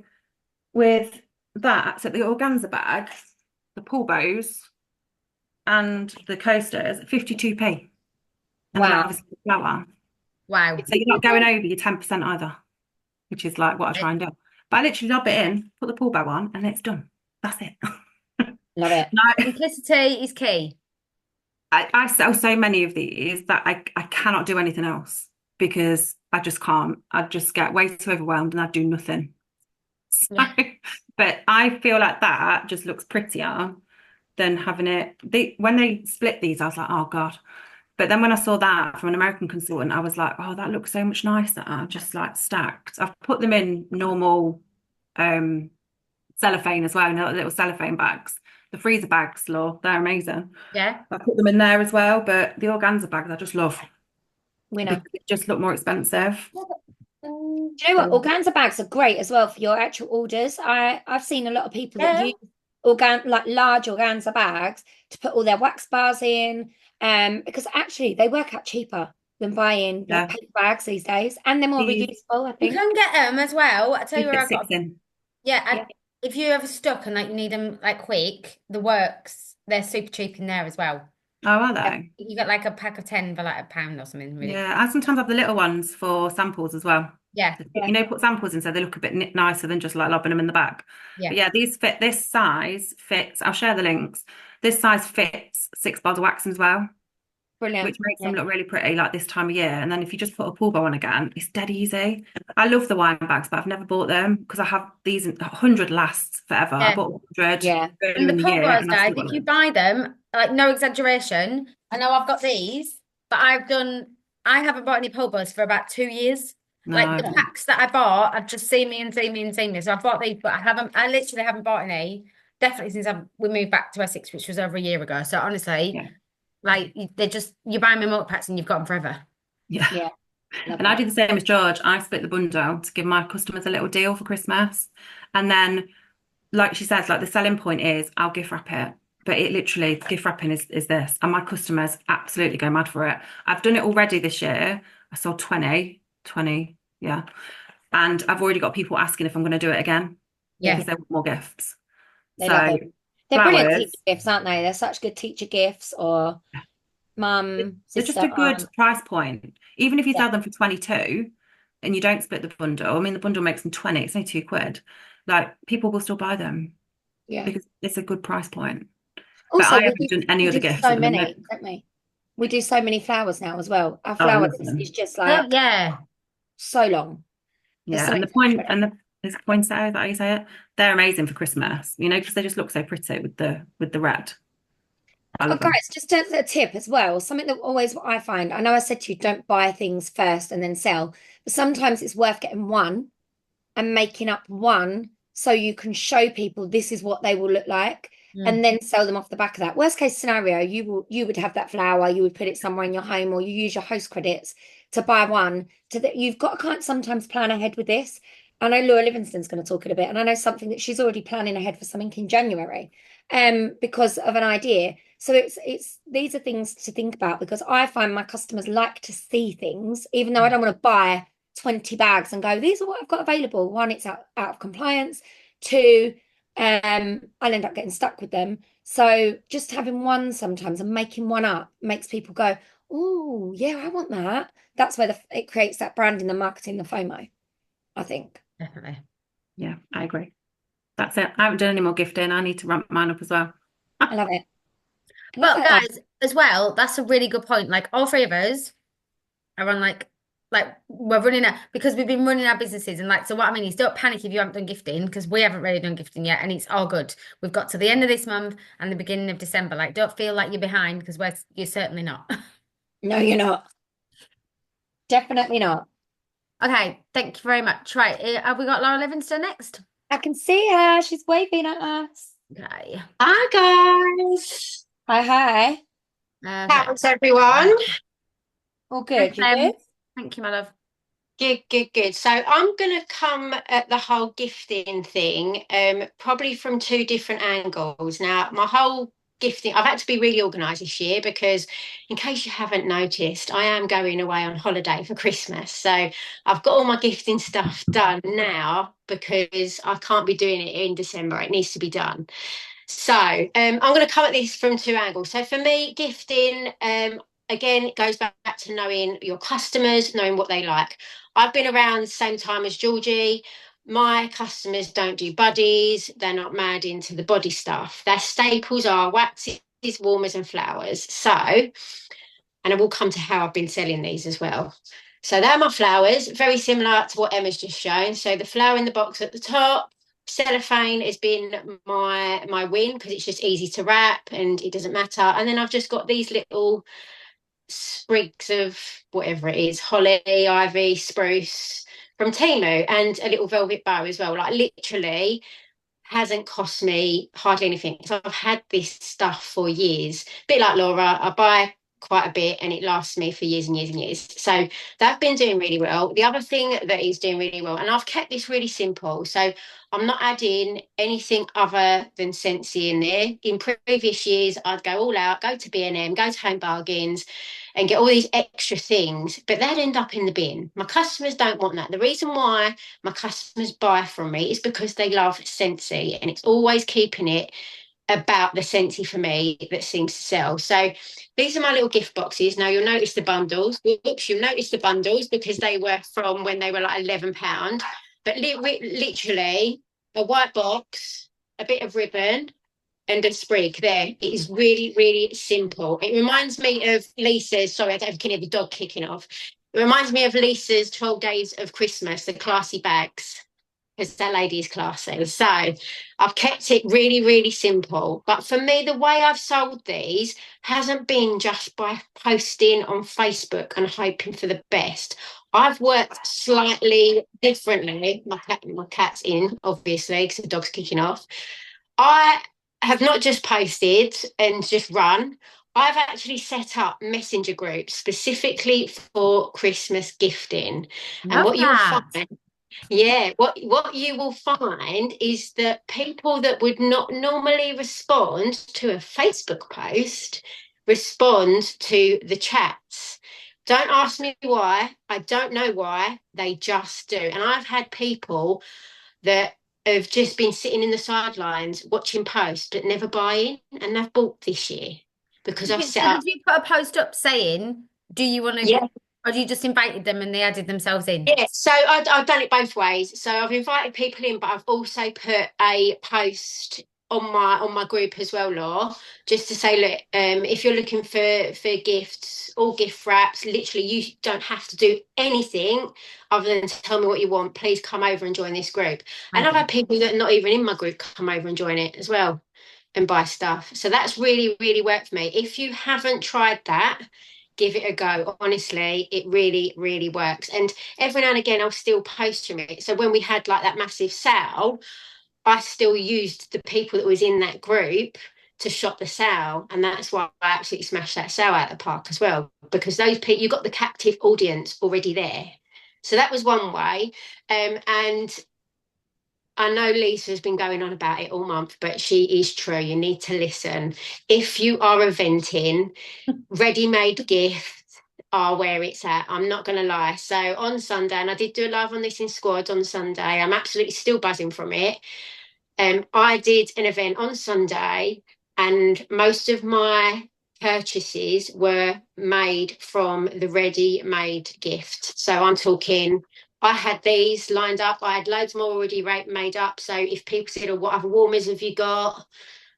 with that, so the organza bag, the pull bows, and the coasters, 52p. And then Wow. obviously the flower. Wow. So you're not going over your 10% either, which is like what I try and do. But I literally lob it in, put the pull bow on, and it's done. That's it. Love it. Simplicity is key. I sell so many of these that I cannot do anything else because I just can't. I just get way too overwhelmed and I do nothing. So, but I feel like that just looks prettier than having it. When they split these, I was like, oh God. But then when I saw that from an American consultant, I was like, oh, that looks so much nicer. Just like stacked. I've put them in normal cellophane as well, little cellophane bags. The freezer bags, they're amazing. Yeah. I put them in there as well, but the organza bags I just love. Winner. Because they just look more expensive. Do you know what? Organza bags are great as well for your actual orders. I've seen a lot of people that use like large organza bags to put all their wax bars in, because actually they work out cheaper than buying like paper bags these days, and they're more reusable, I You think. can get them as well. I tell you where I got 6 in. Yeah, if you're ever stuck and like you need them like quick, the works, they're super cheap in there as well. Oh, are they? You get like a pack of 10 for like £1 or something. Really. Yeah, I sometimes have the little ones for samples as well. Yeah. You know, put samples in so they look a bit nicer than just like lobbing them in the back. Yeah. But yeah, this size fits. I'll share the links. This size fits 6 bars of wax as well. Brilliant. Which makes them look really pretty like this time of year. And then if you just put a pull bow on again, it's dead easy. I love the wine bags, but I've never bought them because I have these 100 lasts forever. Yeah. I bought 100 And the pull bows, guys, and if you buy them, like no exaggeration, I know I've got these, but I haven't bought any pull bows for about 2 years. Like the packs that I bought, I've just seen me. So I've bought these, but I literally haven't bought any. Definitely since we moved back to Essex, which was over a year ago. So honestly, Like they're just, you buy them in multi packs and you've got them forever. Yeah. Yeah, love And I that. do the same as George. I split the bundle to give my customers a little deal for Christmas. And then, like she says, like the selling point is I'll gift wrap it. But it literally, gift wrapping is this. And my customers absolutely go mad for it. I've done it already this year. I sold 20, yeah. And I've already got people asking if I'm going to do it again Yeah. because they want more gifts. They So love it. They're brilliant flowers, teacher gifts, aren't they? They're such good teacher gifts, or mum, they're just sister, a good aunt. price point. Even if you Yeah, sell them for 22 and you don't split the bundle, I mean, the bundle makes them 20, it's only £2. Like people will still buy them yeah. because it's a good price point. But Also, I haven't done any we other do gifts so at the minute. many, don't we? We do so many flowers now as well. Our Oh, I flower love list is them. just Oh, like yeah. so long. There's Yeah, so and many the flowers point for it. and the is it poinsettia, is that how you say it? They're amazing for Christmas, because they just look so pretty with the red. I Oh, love guys, them. just a tip as well. Something that always I find, I know I said to you, don't buy things first and then sell, but sometimes it's worth getting one and making up one so you can show people this is what they will look like Mm. and then sell them off the back of that. Worst case scenario, you would have that flower, you would put it somewhere in your home, or you use your host credits to buy one to that. You've got to kind of sometimes plan ahead with this. I know Laura Livingston's going to talk in a bit, and I know something that she's already planning ahead for something in January, because of an idea. So it's these are things to think about because I find my customers like to see things, even though I don't want to buy 20 bags and go, these are what I've got available. One, it's out of compliance. Two, I'll end up getting stuck with them. So just having one sometimes and making one up makes people go, oh, yeah, I want that. That's where it creates that branding, the marketing, the FOMO, I think. Definitely. Yeah, I agree. That's it. I haven't done any more gifting. I need to ramp mine up as well. I love it. I love But that. guys, as well, that's a really good point. Like all three of us are on like we're running because we've been running our businesses and like so what I mean is don't panic if you haven't done gifting because we haven't really done gifting yet and it's all good. We've got to the end of this month and the beginning of December. Like don't feel like you're behind because you're certainly not. No, you're not. Definitely not. Okay, thank you very much. Right, have we got Laura Livingston next? I can see her. She's waving at us. Okay. Hi guys. Hi, hi. Okay. How's everyone? All good. You good? Thank you, my love. Good, good, good. So I'm gonna come at the whole gifting thing, probably from two different angles. Now, my whole gifting, I've had to be really organised this year because, in case you haven't noticed, I am going away on holiday for Christmas. So I've got all my gifting stuff done now because I can't be doing it in December. It needs to be done. So I'm going to come at this from two angles. So for me, gifting, again, it goes back to knowing your customers, knowing what they like. I've been around the same time as Georgie. My customers don't do buddies. They're not mad into the body stuff. Their staples are waxes, warmers, and flowers. So, and I will come to how I've been selling these as well. So they're my flowers, very similar to what Emma's just shown. So the flower in the box at the top, cellophane has been my win because it's just easy to wrap and it doesn't matter. And then I've just got these little sprigs of whatever it is, holly, ivy, spruce from Temu and a little velvet bow as well. Like literally hasn't cost me hardly anything. So I've had this stuff for years. A bit like Laura, I buy quite a bit and it lasts me for years and years and years. So that's been doing really well. The other thing that is doing really well, and I've kept this really simple. So I'm not adding anything other than Scentsy in there. In previous years, I'd go all out, go to B&M, go to Home Bargains and get all these extra things, but they'd end up in the bin. My customers don't want that. The reason why my customers buy from me is because they love Scentsy and it's always keeping it about the Scentsy for me that seems to sell. So these are my little gift boxes. Now you'll notice the bundles. Oops, you'll notice the bundles because they were from when they were like £11. But literally a white box, a bit of ribbon, and a sprig there. It is really, really simple. It reminds me of Lisa's, sorry, I don't can hear the dog kicking off. It reminds me of Lisa's 12 Days of Christmas, the classy bags, because that lady is classy. So I've kept it really, really simple. But for me, the way I've sold these hasn't been just by posting on Facebook and hoping for the best. I've worked slightly differently. My cat's in, obviously, because the dog's kicking off. I have not just posted and just run. I've actually set up messenger groups specifically for Christmas gifting. And Love what you'll that. find, yeah, what you will find is that people that would not normally respond to a Facebook post respond to the chats. Don't ask me why. I don't know why. They just do. And I've had people that have just been sitting in the sidelines watching posts but never buying, and they've bought this year because I've set So did up. you put a post up saying, do you want to, Yeah, or you just invited them and they added themselves in? yeah. So I've done it both ways. So I've invited people in, but I've also put a post on my group as well, Law, just to say, look, if you're looking for gifts or gift wraps, literally you don't have to do anything other than tell me what you want. Please come over and join this group. And I've Okay. had people that are not even in my group come over and join it as well and buy stuff. So that's really, really worked for me. If you haven't tried that, give it a go. Honestly, it really, really works. And every now and again, I'll still post from it. So when we had like that massive sale, I still used the people that was in that group to shop the sale. And that's why I absolutely smashed that sale out of the park as well, because those people, you got the captive audience already there. So that was one way. And I know Lisa's been going on about it all month, but she is true. You need to listen. If you are eventing, ready-made gifts are where it's at. I'm not going to lie. So on Sunday, and I did do a live on this in Squad on Sunday, I'm absolutely still buzzing from it. I did an event on Sunday, and most of my purchases were made from the ready-made gift. So I'm talking, I had these lined up. I had loads more already made up. So if people said, "Oh, what other warmers have you got?"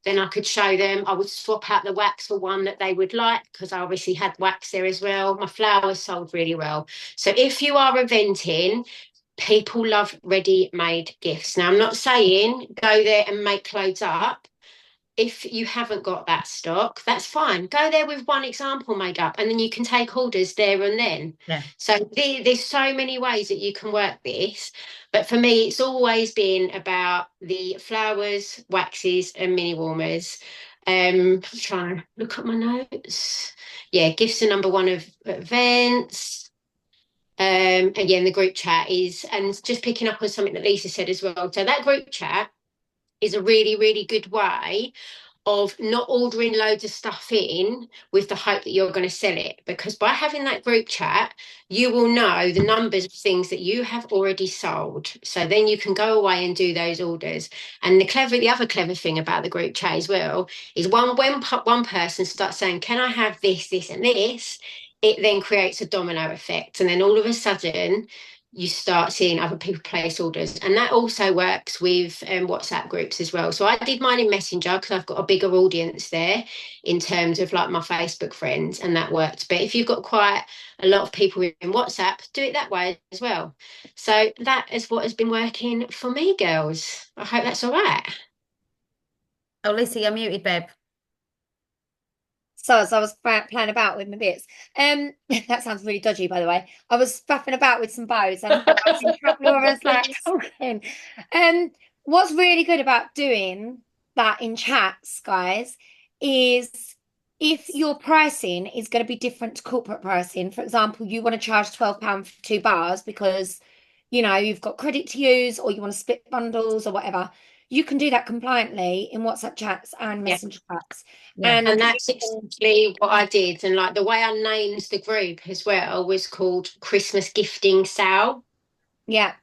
then I could show them. I would swap out the wax for one that they would like, because I obviously had wax there as well. My flowers sold really well. So if you are eventing, people love ready-made gifts. Now, I'm not saying go there and make clothes up. If you haven't got that stock, that's fine. Go there with one example made up, and then you can take orders there and then. Yeah. So there's so many ways that you can work this. But for me, it's always been about the flowers, waxes, and mini warmers. I'm trying to look at my notes. Yeah, gifts are number one of events. Again, the group chat is, and just picking up on something that Lisa said as well. So that group chat is a really, really good way of not ordering loads of stuff in with the hope that you're going to sell it. Because by having that group chat, you will know the numbers of things that you have already sold. So then you can go away and do those orders. And the other clever thing about the group chat as well is when one person starts saying, "Can I have this, this, and this?" it then creates a domino effect. And then all of a sudden, you start seeing other people place orders. And that also works with WhatsApp groups as well. So I did mine in Messenger because I've got a bigger audience there in terms of like my Facebook friends, and that worked. But if you've got quite a lot of people in WhatsApp, do it that way as well. So that is what has been working for me, girls. I hope that's all right. Oh, Lisa, you're muted, babe. So as I was playing about with my bits, that sounds really dodgy, by the way. I was faffing about with some bows, and I thought I was in trouble. I was like talking. What's really good about doing that in chats, guys, is if your pricing is going to be different to corporate pricing. For example, you want to charge £12 for 2 bars because you've got credit to use, or you want to split bundles or whatever. You can do that compliantly in WhatsApp chats and Yeah. messenger chats. Yeah. And that's exactly what I did. And like the way I named the group as well was called Christmas Gifting Sale. Yeah.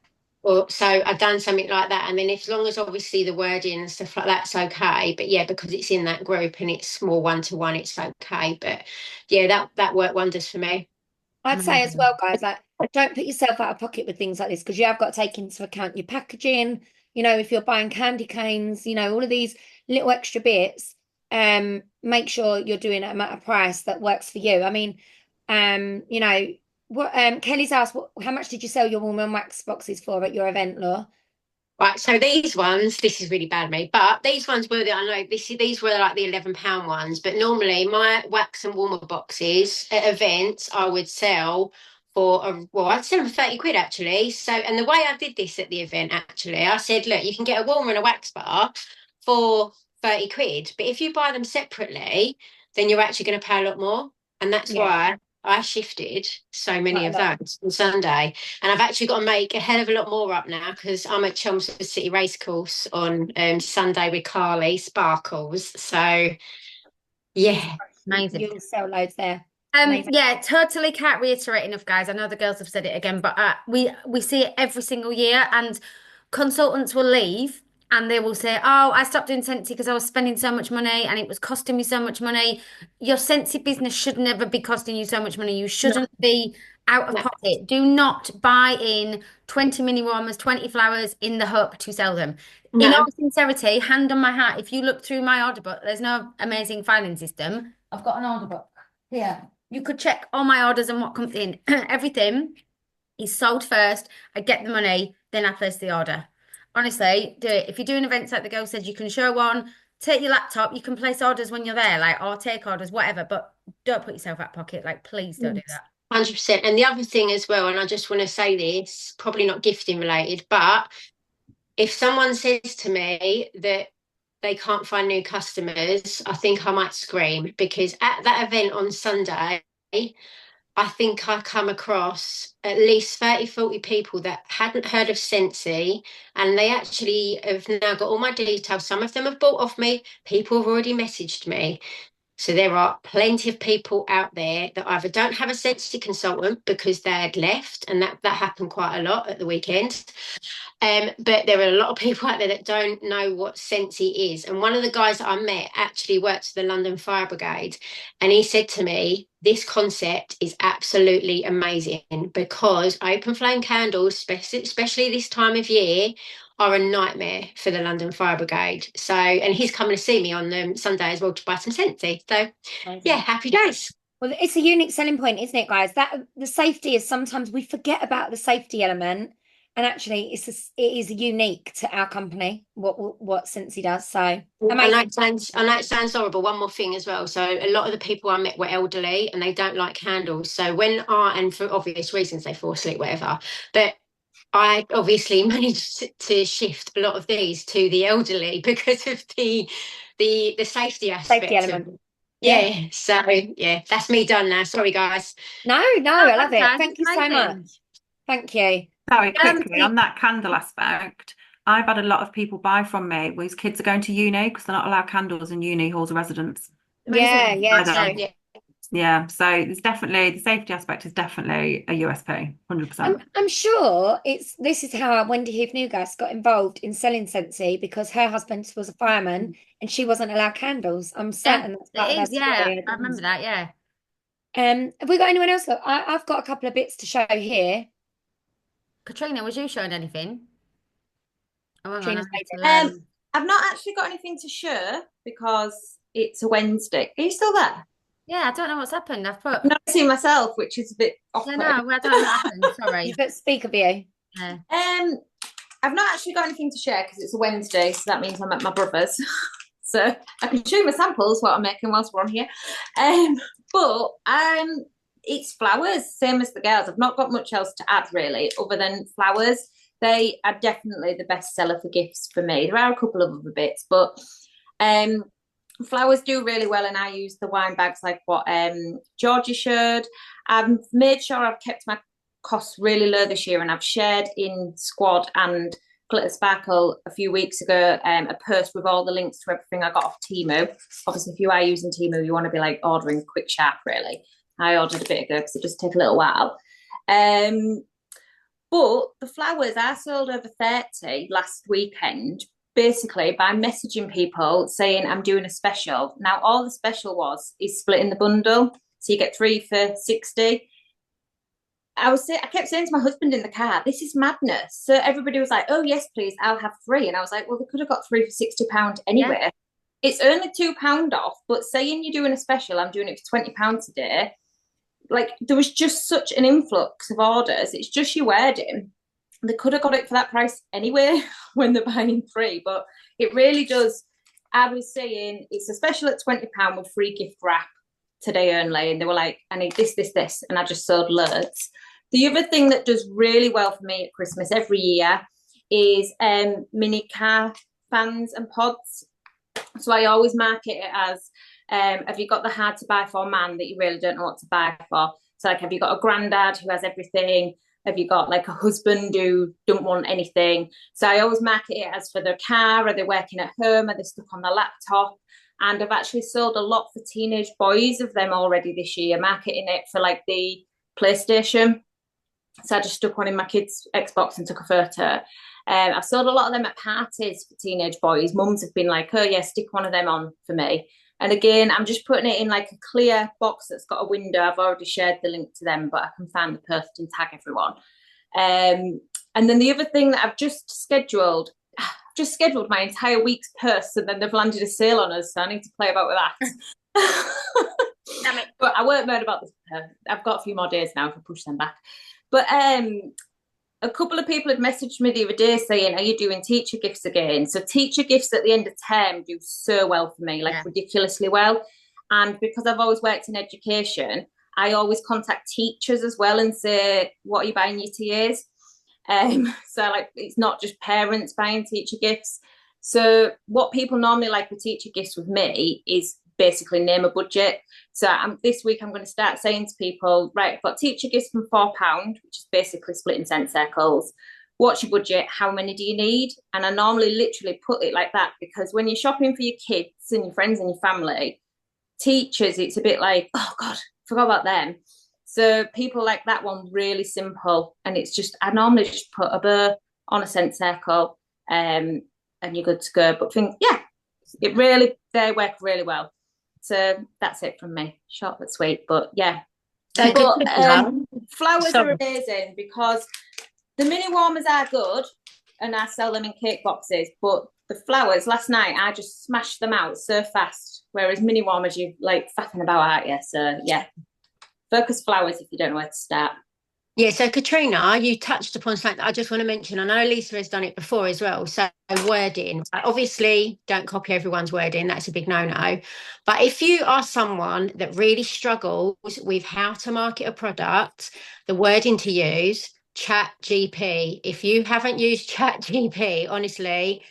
Or so I've done something like that. And then as long as obviously the wording and stuff like that's okay. But yeah, because it's in that group and it's more one-to-one, it's okay. But yeah, that worked wonders for me. I'd say as well, guys, like don't put yourself out of pocket with things like this, because you have got to take into account your packaging. If you're buying candy canes, all of these little extra bits. Make sure you're doing it at a price that works for you. I mean, what Kelly's asked, how much did you sell your warm and wax boxes for at your event, Laura? Right, so these ones, this is really bad of me, but these ones were I know these were like the £11 ones, but normally my wax and warmer boxes at events I would sell for I'd sell them for 30 quid actually. So, and the way I did this at the event actually, I said, look, you can get a warmer and a wax bar for 30 quid, but if you buy them separately, then you're actually going to pay a lot more. And that's why I shifted so many of those on Sunday. And I've actually got to make a hell of a lot more up now because I'm at Chelmsford City Racecourse on Sunday with Carly Sparkles. So, yeah. Amazing. You'll sell loads there. Yeah, totally can't reiterate enough, guys. I know the girls have said it again, but we see it every single year, and consultants will leave and they will say, "Oh, I stopped doing Scentsy because I was spending so much money and it was costing me so much money." Your Scentsy business should never be costing you so much money. You shouldn't be out of pocket. Do not buy in 20 mini warmers, 20 flowers in the hope to sell them. In all sincerity, hand on my heart, if you look through my order book, there's no amazing filing system. I've got an order book here. You could check all my orders and what comes in. Everything is sold first. I get the money, then I place the order. Honestly, do it. If you're doing events like the girl said, you can show one, take your laptop, you can place orders when you're there, like, or take orders, whatever, but don't put yourself out of pocket. Like, please don't do that. 100%. And the other thing as well, and I just want to say this, probably not gifting related, but if someone says to me that they can't find new customers, I think I might scream, because at that event on Sunday, I think I come across at least 30, 40 people that hadn't heard of Scentsy, and they actually have now got all my details. Some of them have bought off me. People have already messaged me. So there are plenty of people out there that either don't have a Scentsy consultant because they had left, and that happened quite a lot at the weekend. But there are a lot of people out there that don't know what Scentsy is. And one of the guys that I met actually worked for the London Fire Brigade. And he said to me, this concept is absolutely amazing because open flame candles, especially this time of year, are a nightmare for the London Fire Brigade. So, and he's coming to see me on Sunday as well to buy some Scentsy. So, yeah, happy days. Well, it's a unique selling point, isn't it, guys? That the safety is sometimes we forget about the safety element. And actually, it is unique to our company, what Scentsy does. So I know it sounds horrible. One more thing as well. So a lot of the people I met were elderly and they don't like candles. So and for obvious reasons, they fall asleep, whatever. But I obviously managed to shift a lot of these to the elderly because of the safety aspect. Safety element. Yeah. So yeah, that's me done now. Sorry, guys. No, I love it. Thank you so much. Thank you. Sorry, quickly on that candle aspect, I've had a lot of people buy from me whose kids are going to uni because they're not allowed candles in uni halls of residence. Yeah. Yeah, so it's definitely the safety aspect is definitely a USP, 100%. I'm sure this is how Wendy Heath-Newgas got involved in selling Scentsy because her husband was a fireman and she wasn't allowed candles. I'm certain that's part of her story. I remember that. Yeah. Have we got anyone else? I've got a couple of bits to show here. Katrina, was you showing anything? Oh, I've not actually got anything to share because it's a Wednesday. Are you still there? Yeah, I don't know what's happened. I've not seen myself, which is a bit awkward. No, I don't know what happened. Sorry. You put speaker view. Yeah. I've not actually got anything to share because it's a Wednesday, so that means I'm at my brother's. So I can show you my samples, what I'm making whilst we're on here. But it's flowers, same as the girls. I've not got much else to add really, other than flowers. They are definitely the best seller for gifts for me. There are a couple of other bits, but flowers do really well, and I use the wine bags like what Georgie showed. I've made sure I've kept my costs really low this year, and I've shared in Squad and Glitter Sparkle a few weeks ago a post with all the links to everything I got off Temu. Obviously, if you are using Temu, you want to be like ordering quick, sharp, really. I ordered a bit ago because it does take a little while. But the flowers, I sold over 30 last weekend, basically by messaging people saying I'm doing a special. Now, all the special is splitting the bundle. So you get 3 for 60. I kept saying to my husband in the car, this is madness. So everybody was like, oh, yes, please, I'll have 3. And I was like, well, they could have got 3 for £60 anyway. Yeah. It's only £2 off, but saying you're doing a special, I'm doing it for £20 a day. Like, there was just such an influx of orders. It's just your wedding. They could have got it for that price anyway when they're buying 3, but it really does. I was saying it's a special at £20 with free gift wrap today only, and they were like, I need this, and I just sold loads. The other thing that does really well for me at Christmas every year is mini car fans and pods. So I always market it as Have you got the hard to buy for man that you really don't know what to buy for? So like, have you got a granddad who has everything? Have you got like a husband who don't want anything? So I always market it as for their car. Are they working at home? Are they stuck on their laptop? And I've actually sold a lot for teenage boys of them already this year, marketing it for like the PlayStation. So I just stuck one in my kids' Xbox and took a photo. I've sold a lot of them at parties for teenage boys. Mums have been like, oh yeah, stick one of them on for me. And again, I'm just putting it in like a clear box that's got a window. I've already shared the link to them, but I can find the post and tag everyone. And then the other thing that I've just scheduled my entire week's post, and then they've landed a sale on us, so I need to play about with that. Damn it. But I won't moan about this. I've got a few more days now if I push them back. But a couple of people had messaged me the other day saying, are you doing teacher gifts again? So teacher gifts at the end of term do so well for me, like ridiculously well. And because I've always worked in education, I always contact teachers as well and say, what are you buying your TAs? So like, it's not just parents buying teacher gifts. So what people normally like with teacher gifts with me is basically name a budget. So this week I'm going to start saying to people, right, I've got teacher gifts from £4, which is basically splitting scent circles. What's your budget? How many do you need? And I normally literally put it like that, because when you're shopping for your kids and your friends and your family, teachers, it's a bit like, oh God, forgot about them. So people like that one really simple. And it's just, I normally just put a bow on a scent circle and you're good to go. But they work really well. So that's it from me. Short but sweet, but yeah. So but flowers are amazing because the mini warmers are good and I sell them in cake boxes, but the flowers, last night I just smashed them out so fast, whereas mini warmers you're like faffing about, aren't you? So yeah, focus flowers if you don't know where to start. Yeah, so Katrina, you touched upon something that I just want to mention. I know Lisa has done it before as well. So wording, obviously don't copy everyone's wording. That's a big no-no. But if you are someone that really struggles with how to market a product, the wording to use, ChatGPT. If you haven't used ChatGPT, honestly,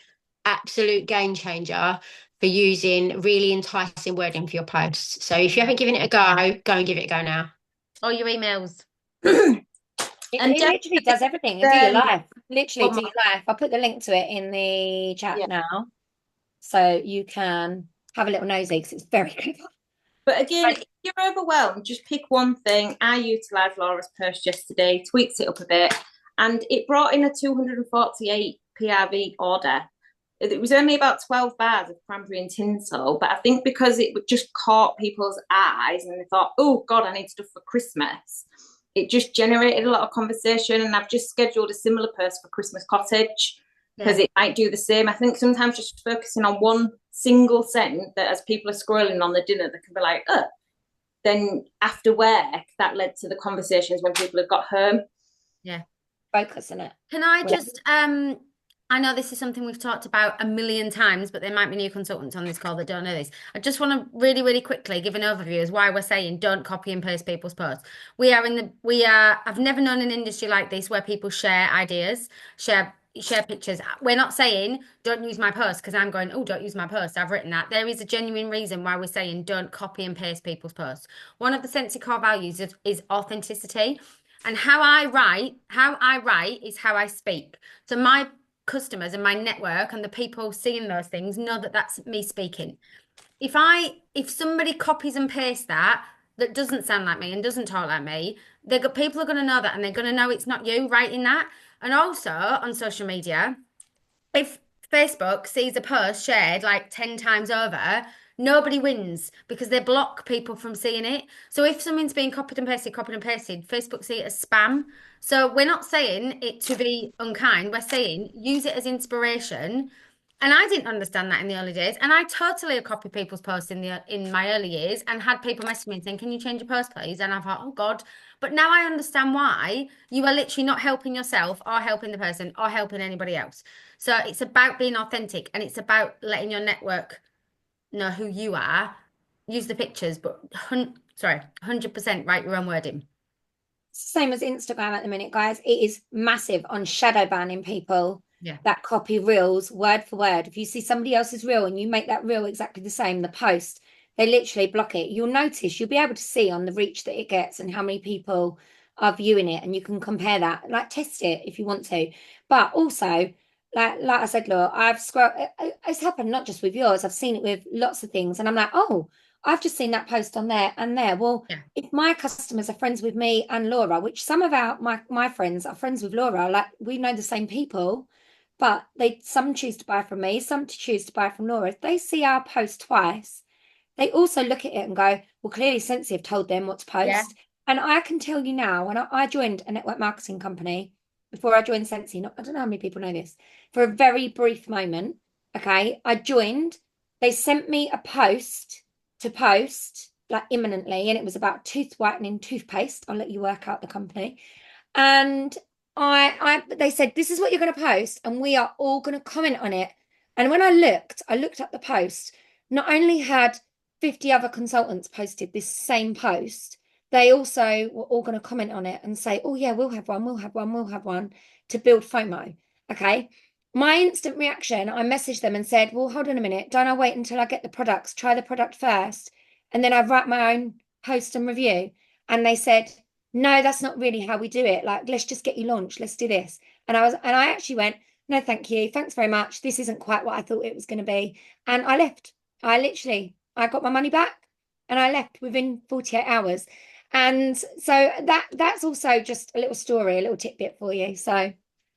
absolute game changer for using really enticing wording for your posts. So if you haven't given it a go and give it a go now. Or your emails. It literally does everything. Do your life. Literally do your life. I'll put the link to it in the chat now, so you can have a little nosy because it's very clever. But again, if you're overwhelmed, just pick one thing. I utilised Laura's post yesterday, tweaked it up a bit, and it brought in a 248 PRV order. It was only about 12 bars of cranberry and tinsel, but I think because it just caught people's eyes and they thought, oh God, I need stuff for Christmas, it just generated a lot of conversation. And I've just scheduled a similar post for Christmas Cottage because it might do the same. I think sometimes just focusing on one single scent that as people are scrolling on the dinner, they can be like, oh, then after work, that led to the conversations when people have got home. Yeah. Focus on it. Can I just, I know this is something we've talked about a million times, but there might be new consultants on this call that don't know this. I just want to really, really quickly give an overview as why we're saying don't copy and paste people's posts. I've never known an industry like this where people share ideas, share pictures. We're not saying don't use my post because I'm going, oh, don't use my post, I've written that. There is a genuine reason why we're saying don't copy and paste people's posts. One of the Scentsy core values is authenticity. And how I write is how I speak. So my customers and my network and the people seeing those things know that that's me speaking. If somebody copies and pastes that doesn't sound like me and doesn't talk like me, people are going to know that, and they're going to know it's not you writing that. And also on social media, if Facebook sees a post shared like 10 times over, nobody wins because they block people from seeing it. So if something's being copied and pasted, Facebook see it as spam. So we're not saying it to be unkind. We're saying use it as inspiration. And I didn't understand that in the early days. And I totally copied people's posts in my early years and had people message me saying, can you change your post, please? And I thought, oh God. But now I understand why. You are literally not helping yourself or helping the person or helping anybody else. So it's about being authentic, and it's about letting your network know who you are. Use the pictures, but 100% write your own wording. Same as Instagram at the minute, guys. It is massive on shadow banning people that copy reels word for word. If you see somebody else's reel and you make that reel exactly the same, the post, They literally block it. You'll notice, you'll be able to see on the reach that it gets and how many people are viewing it, and you can compare that. Like, test it if you want to. But also, like I said, look, I've scrolled. It's happened not just with yours. I've seen it with lots of things, and I'm like, oh, I've just seen that post on there and there. Well, Yeah. if my customers are friends with me and Laura, which some of my friends are friends with Laura, like we know the same people, but some choose to buy from me, some choose to buy from Laura. If they see our post twice, they also look at it and go, well, clearly Scentsy have told them what to Yeah. post. And I can tell you now, when I joined a network marketing company before I joined Scentsy, I don't know how many people know this, for a very brief moment, okay, I joined, they sent me a post to post like imminently, and it was about tooth whitening toothpaste. I'll let you work out the company. And they said, this is what you're going to post, and we are all going to comment on it. And when I looked up the post, not only had 50 other consultants posted this same post, they also were all going to comment on it and say, oh yeah, we'll have one, we'll have one, we'll have one, to build FOMO. Okay. My instant reaction, I messaged them and said, well, hold on a minute. Don't I wait until I get the products, try the product first, and then I write my own post and review? And they said, no, that's not really how we do it. Like, let's just get you launched. Let's do this. And I actually went, no, thank you. Thanks very much. This isn't quite what I thought it was going to be. And I left. I got my money back and I left within 48 hours. And so that's also just a little story, a little tidbit for you. So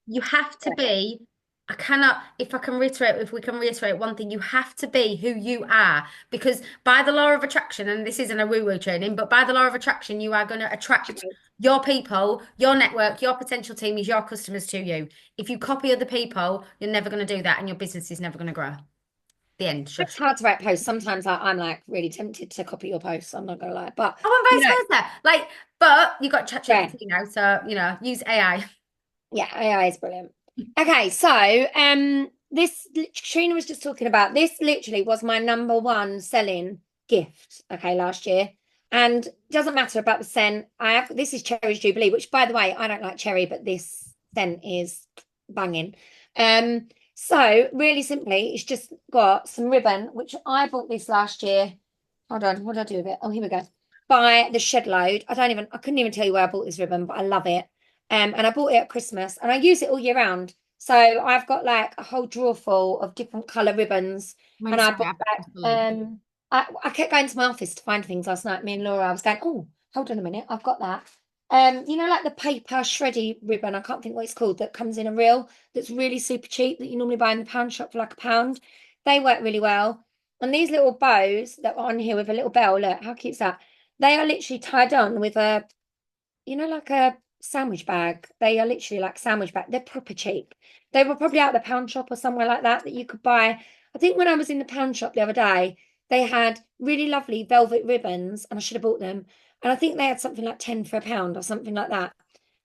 You have to be, if we can reiterate one thing, you have to be who you are, because by the law of attraction, and this isn't a woo-woo training, but by the law of attraction, you are going to attract your people, your network, your potential team is your customers to you. If you copy other people, you're never going to do that, and your business is never going to grow. The end. it's hard to write posts. Sometimes I'm like really tempted to copy your posts. I'm not gonna lie, but Oh, and vice versa. Like, but you got yeah. ChatGPT now, so use AI. Yeah, AI is brilliant. Okay, so this Trina was just talking about this. Literally was my number one selling gift. Okay, last year, and doesn't matter about the scent. This is Cherry's Jubilee, which by the way I don't like cherry, but this scent is banging. So really simply, it's just got some ribbon, which I bought this last year. Hold on, what did I do with it? Oh, here we go. By the Shed Load. I couldn't even tell you where I bought this ribbon, but I love it. And I bought it at Christmas, and I use it all year round. So I've got like a whole drawer full of different colour ribbons. And I bought I kept going to my office to find things last night. Me and Laura, I was going, oh, hold on a minute, I've got that. Like the paper shreddy ribbon, I can't think what it's called, that comes in a reel that's really super cheap that you normally buy in the pound shop for like £1. They work really well. And these little bows that are on here with a little bell, look, how cute is that? They are literally tied on with like a sandwich bag. They are literally like sandwich bag. They're proper cheap. They were probably out the pound shop or somewhere like that you could buy. I think when I was in the pound shop the other day, they had really lovely velvet ribbons, and I should have bought them. And I think they had something like 10 for £1 or something like that.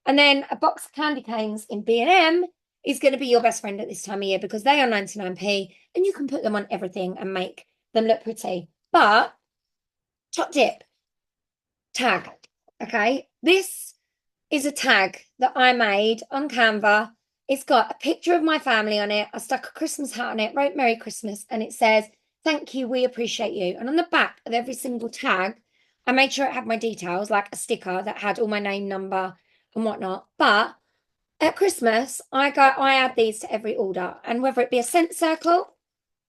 And then a box of candy canes in B&M is going to be your best friend at this time of year, because they are 99p and you can put them on everything and make them look pretty. But top tip, tag. Okay, this is a tag that I made on Canva. It's got a picture of my family on it. I stuck a Christmas hat on it, wrote Merry Christmas, and it says, thank you, we appreciate you. And on the back of every single tag, I made sure it had my details, like a sticker that had all my name, number, and whatnot. But at Christmas, I add these to every order. And whether it be a scent circle,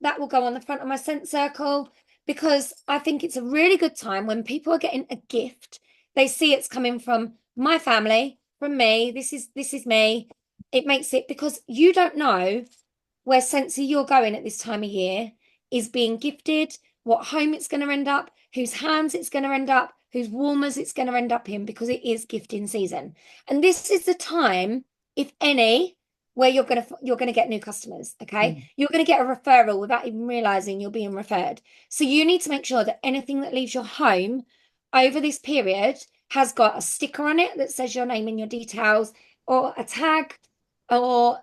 that will go on the front of my scent circle, because I think it's a really good time when people are getting a gift. They see it's coming from my family, from me. This is me. It makes it, because you don't know where Scentsy you're going at this time of year is being gifted, what home it's going to end up, whose hands it's going to end up, whose warmers it's going to end up in, because it is gifting season. And this is the time, if any, where you're going to get new customers. Okay, you're going to get a referral without even realizing you're being referred. So you need to make sure that anything that leaves your home over this period has got a sticker on it that says your name and your details, or a tag, or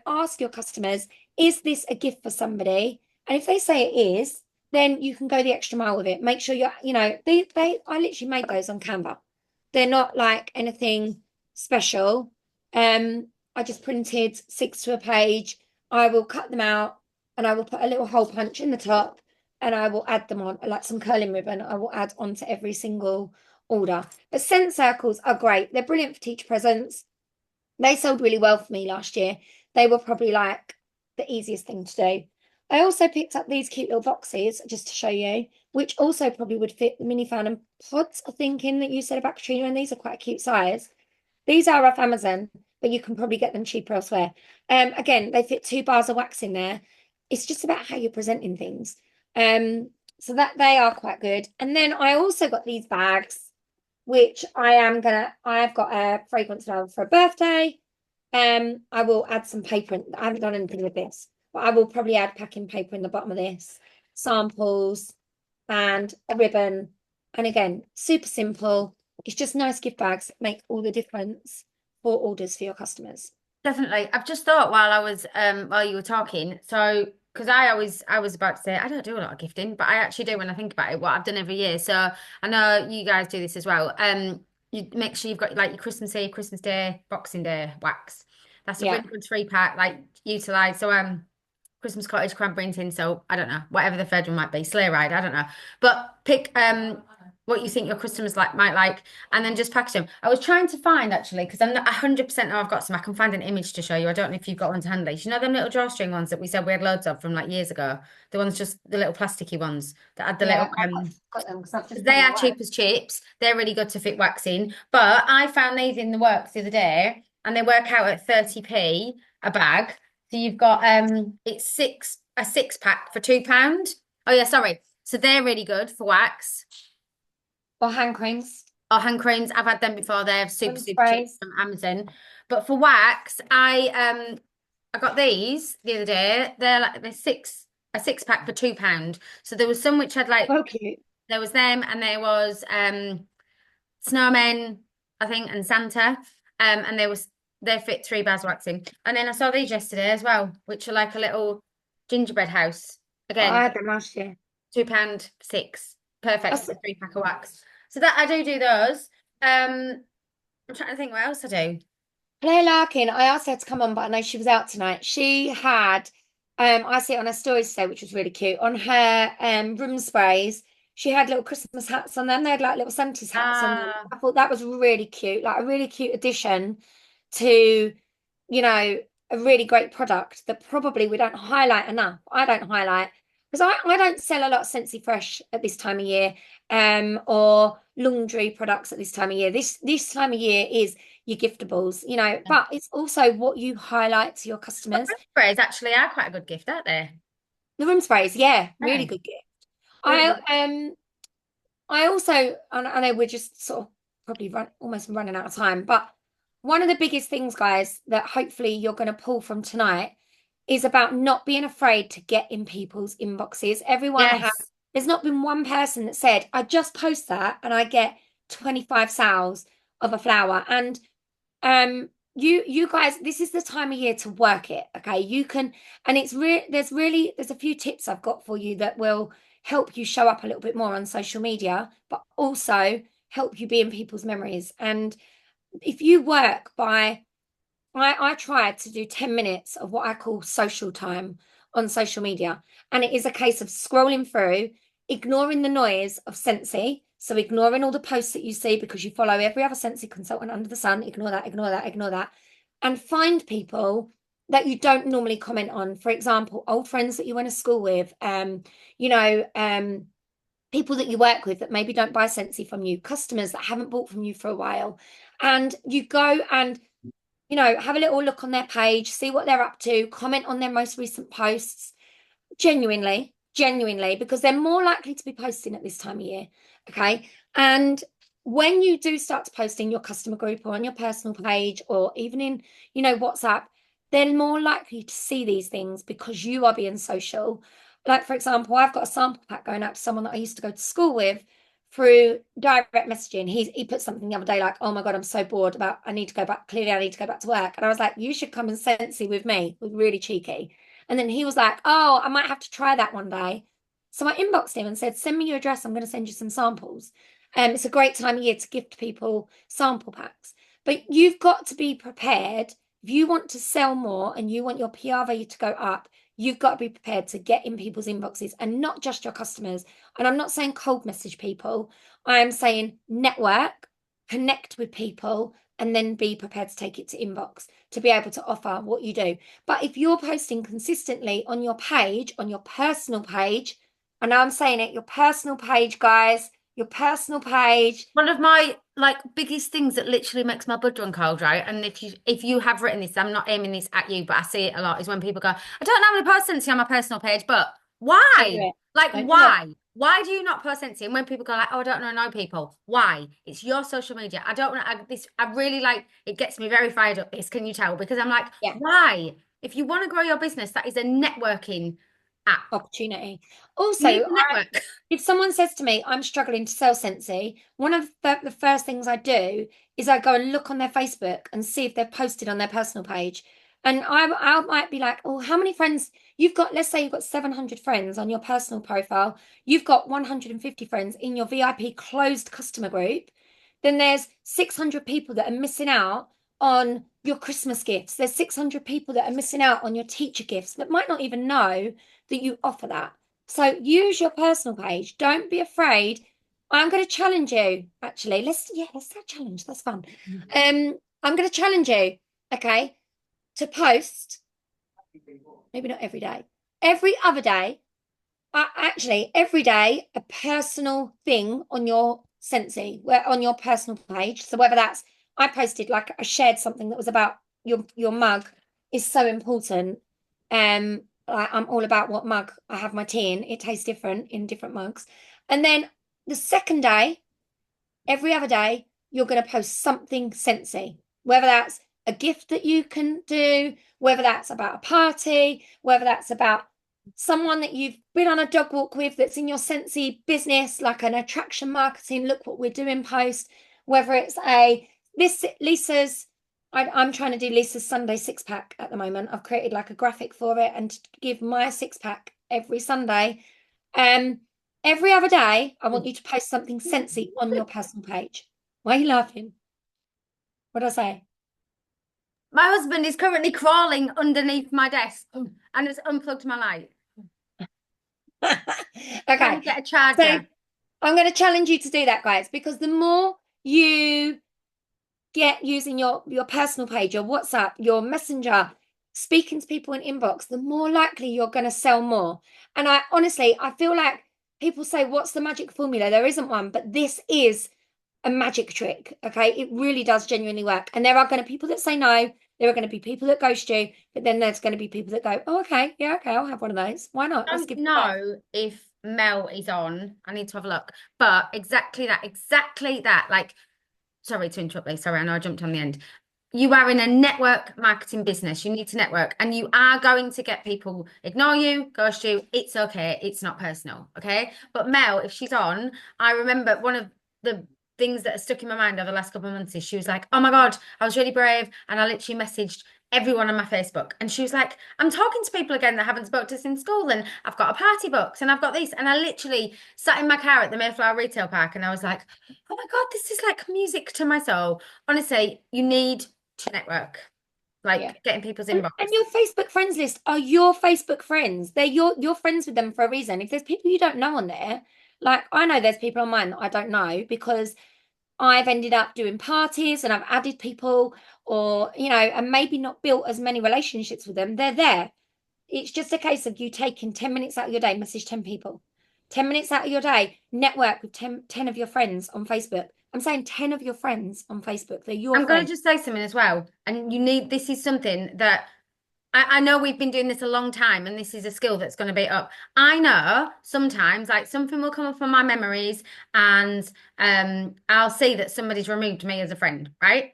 ask your customers, is this a gift for somebody? And if they say it is, then you can go the extra mile with it. Make sure I literally made those on Canva. They're not like anything special. I just printed 6 to a page. I will cut them out and I will put a little hole punch in the top and I will add them on, like some curling ribbon, I will add onto every single order. But scent circles are great. They're brilliant for teacher presents. They sold really well for me last year. They were probably like the easiest thing to do. I also picked up these cute little boxes just to show you, which also probably would fit the mini fan and pods, I think, in that you said about Katrina, and these are quite a cute size. These are off Amazon, but you can probably get them cheaper elsewhere. Again, they fit 2 bars of wax in there. It's just about how you're presenting things. So that they are quite good. And then I also got these bags, which I've got a fragrance valve for a birthday. I will add some paper. I haven't done anything with this, but I will probably add packing paper in the bottom of this, samples, and a ribbon. And again, super simple. It's just nice gift bags that make all the difference for orders for your customers. Definitely. I've just thought while you were talking, so because I was about to say I don't do a lot of gifting, but I actually do when I think about it, what I've done every year. So I know you guys do this as well. You make sure you've got like your Christmas Eve, Christmas Day, Boxing Day wax. That's a Yeah. really good 3-pack, like utilize. So Christmas Cottage, Cranberry and Tin Soap, I don't know, whatever the third one might be, Sleigh Ride, I don't know. But pick what you think your customers might like, and then just package them. I was trying to find actually, because I'm not 100% know I've got some. I can find an image to show you. I don't know if you've got ones handy. You know them little drawstring ones that we said we had loads of from like years ago? The ones, just the little plasticky ones that had the Yeah, little I've got them because I've just they done are my cheap work. as chips. They're really good to fit wax in. But I found these in the works the other day, and they work out at 30p a bag. So you've got it's a 6-pack for £2. Oh yeah, sorry. So they're really good for wax. Or hand creams. Or hand creams. I've had them before. They're super cheap Sprays. from Amazon. But for wax, I got these the other day. They're a 6-pack for £2. So there was some which had like So cute. there was them, and there was snowmen, I think, and Santa. And they fit 3 bars of waxing. And then I saw these yesterday as well, which are like a little gingerbread house. I Again, had them last year. £2, 6. Perfect That's- for a 3-pack of wax. So that I do those. I'm trying to think what else I do. Claire Larkin, I asked her to come on, but I know she was out tonight. She had, I see it on her stories today, which was really cute. On her room sprays, she had little Christmas hats on them. They had like little Santa's hats on them. I thought that was really cute, like a really cute addition to, a really great product that probably we don't highlight enough. I don't highlight because I don't sell a lot of Scentsy Fresh at this time of year, or laundry products at this time of year. This time of year is your giftables, but it's also what you highlight to your customers. Sprays actually are quite a good gift, aren't they? The room sprays, yeah, really Yeah. good gift. Really I also, and I know we're just sort of probably almost running out of time, but one of the biggest things, guys, that hopefully you're going to pull from tonight is about not being afraid to get in people's inboxes. Everyone Yes. there's not been one person that said, I just post that and I get 25 sales of a flower. And you guys, this is the time of year to work it. Okay, you can, and there's a few tips I've got for you that will help you show up a little bit more on social media, but also help you be in people's memories. And if you work by, I try to do 10 minutes of what I call social time on social media, and it is a case of scrolling through, ignoring the noise of Scentsy. So ignoring all the posts that you see because you follow every other Scentsy consultant under the sun. Ignore that, and find people that you don't normally comment on. For example, old friends that you went to school with, people that you work with that maybe don't buy Scentsy from you, customers that haven't bought from you for a while, and you go and have a little look on their page, see what they're up to, comment on their most recent posts, genuinely, because they're more likely to be posting at this time of year. Okay. And when you do start to post in your customer group or on your personal page or even in, WhatsApp, they're more likely to see these things because you are being social. Like, for example, I've got a sample pack going out to someone that I used to go to school with through direct messaging. He put something the other day like, oh my God, I'm so bored I need to go back. Clearly, I need to go back to work. And I was like, you should come and Scentsy with me. It was really cheeky. And then he was like, oh, I might have to try that one day. So I inboxed him and said, send me your address. I'm going to send you some samples. It's a great time of year to gift people sample packs. But you've got to be prepared if you want to sell more and you want your PR value to go up, you've got to be prepared to get in people's inboxes, and not just your customers. And I'm not saying cold message people. I am saying network, connect with people, and then be prepared to take it to inbox to be able to offer what you do. But if you're posting consistently on your page, on your personal page, and I'm saying it, your personal page, guys, your personal page. One of my like biggest things that literally makes my blood run cold, right? And if you have written this, I'm not aiming this at you, but I see it a lot, is when people go, I don't know how many posts Scentsy on my personal page, but why? Like, why? Why do you not post Scentsy? And when people go like, oh, I don't know people, why? It's your social media. I don't want this. I really like, it gets me very fired up. This, can you tell? Because I'm like, why? If you want to grow your business, that is a networking app. Opportunity. Also, if someone says to me, I'm struggling to sell Scentsy, one of the first things I do is I go and look on their Facebook and see if they've posted on their personal page. And I might be like, oh, how many friends you've got? Let's say you've got 700 friends on your personal profile. You've got 150 friends in your VIP closed customer group. Then there's 600 people that are missing out on your Christmas gifts. There's 600 people that are missing out on your teacher gifts that might not even know that you offer that. So use your personal page. Don't be afraid. I'm going to challenge you. Actually, let's have a challenge. That's fun. I'm going to challenge you, okay, to post. Maybe not every day. Every other day. Actually, every day, a personal thing on your Scentsy, on your personal page. So whether that's, I posted like I shared something that was about your mug is so important. I'm all about what mug I have my tea in. It tastes different in different mugs. And then the second day, every other day, you're going to post something Scentsy, whether that's a gift that you can do, whether that's about a party, whether that's about someone that you've been on a dog walk with that's in your Scentsy business, like an attraction marketing, look what we're doing post, whether it's Lisa's, I'm trying to do Lisa's Sunday 6-pack at the moment. I've created like a graphic for it and to give my 6-pack every Sunday. Every other day, I want you to post something Scentsy on your personal page. Why are you laughing? What did I say? My husband is currently crawling underneath my desk and has unplugged my light. Okay. Get a charger. So I'm going to challenge you to do that, guys, because the more you get using your personal page, your WhatsApp, your Messenger, speaking to people in inbox, the more likely you're going to sell more. And I feel like people say, what's the magic formula? There isn't one, but this is a magic trick. Okay. It really does genuinely work. And there are going to be people that say no. There are going to be people that ghost you, but then there's going to be people that go, oh, okay. Yeah. Okay. I'll have one of those. Why not? I don't know if Mel is on. I need to have a look. But exactly that. Like, sorry to interrupt, Lee. Sorry, I know I jumped on the end. You are in a network marketing business. You need to network, and you are going to get people ignore you, ghost you. It's okay. It's not personal. Okay. But Mel, if she's on, I remember one of the things that are stuck in my mind over the last couple of months is she was like, oh my God, I was really brave. And I literally messaged everyone on my Facebook. And she was like, I'm talking to people again that haven't spoke to us in school. And I've got a party booked and I've got this. And I literally sat in my car at the Mayflower Retail Park and I was like, oh my God, this is like music to my soul. Honestly, you need to network. Getting people's inbox. And your Facebook friends list are your Facebook friends. They're you're friends with them for a reason. If there's people you don't know on there, like I know there's people on mine that I don't know because I've ended up doing parties and I've added people or, and maybe not built as many relationships with them. They're there. It's just a case of you taking 10 minutes out of your day, message 10 people. 10 minutes out of your day, network with 10 of your friends on Facebook. I'm saying 10 of your friends on Facebook. They're your I'm going to just say something as well. And this is something that I know we've been doing this a long time and this is a skill that's going to be up. I know sometimes like something will come up on my memories and I'll see that somebody's removed me as a friend, right?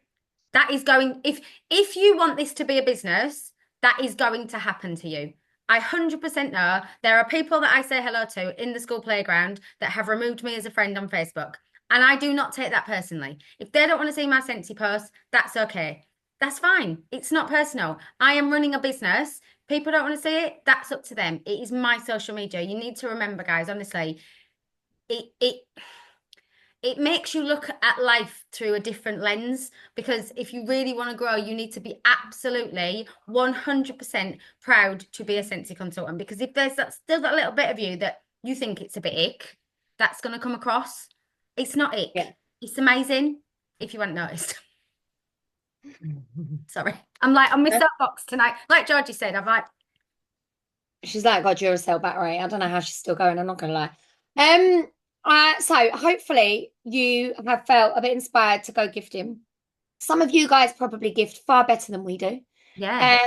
That is going, if you want this to be a business, that is going to happen to you. I 100% know there are people that I say hello to in the school playground that have removed me as a friend on Facebook. And I do not take that personally. If they don't want to see my Scentsy posts, that's okay. That's fine. It's not personal. I am running a business. People don't want to see it. That's up to them. It is my social media. You need to remember, guys, honestly, it makes you look at life through a different lens, because if you really want to grow, you need to be absolutely 100% proud to be a Scentsy consultant, because if there's still that little bit of you that you think it's a bit ick, that's going to come across. It's not ick. Yeah. It's amazing, if you haven't noticed. Sorry. I'm like on my soapbox tonight. Like Georgie said, I'm like, She's like got a Duracell battery. I don't know how she's still going. I'm not gonna lie. So hopefully you have felt a bit inspired to go gifting. Some of you guys probably gift far better than we do. yeah.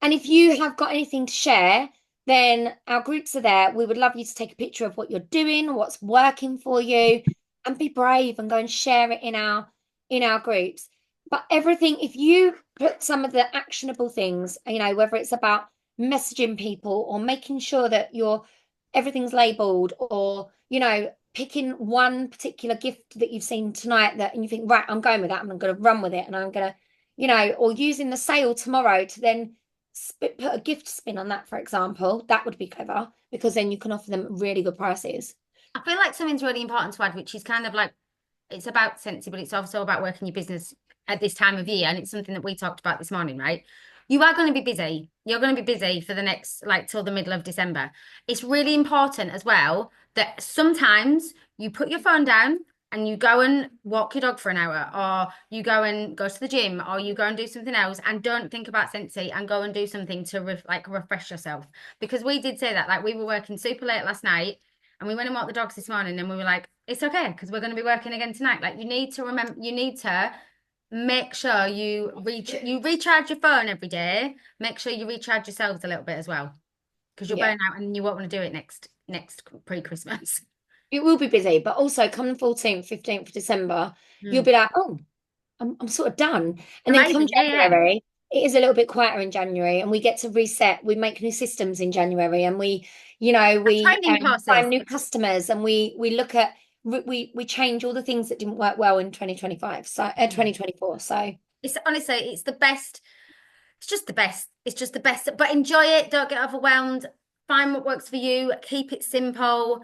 And if you have got anything to share, then our groups are there. We would love you to take a picture of what you're doing, what's working for you, and be brave and go and share it in our groups. But everything, if you put some of the actionable things, whether it's about messaging people or making sure that everything's labeled, or picking one particular gift that you've seen tonight and you think, right, I'm going with that and I'm going to run with it, and I'm going to, or using the sale tomorrow to then put a gift spin on that, for example, that would be clever, because then you can offer them really good prices. I feel like something's really important to add, which is kind of like, it's about Scentsy, but it's also about working your business at this time of year. And it's something that we talked about this morning, right? You are going to be busy. You're going to be busy for the next, like, till the middle of December. It's really important as well that sometimes you put your phone down and you go and walk your dog for an hour, or you go to the gym, or you go and do something else, and don't think about Scentsy, and go and do something to refresh yourself. Because we did say that, like, we were working super late last night, and we went and walked the dogs this morning, and we were like, it's okay, because we're going to be working again tonight. Like, you need to make sure you recharge your phone every day. Make sure you recharge yourselves a little bit as well, because you'll burn out and you won't want to do it next pre-Christmas. It will be busy, but also come the 14th, 15th of December, you'll be like, oh, I'm sort of done. And then come January, it is a little bit quieter in January, and we get to reset. We make new systems in January, and we find new customers, and we look at we change all the things that didn't work well in 2025, so 2024. So it's honestly, it's the best. It's just the best. It's just the best. But enjoy it. Don't get overwhelmed. Find what works for you. Keep it simple.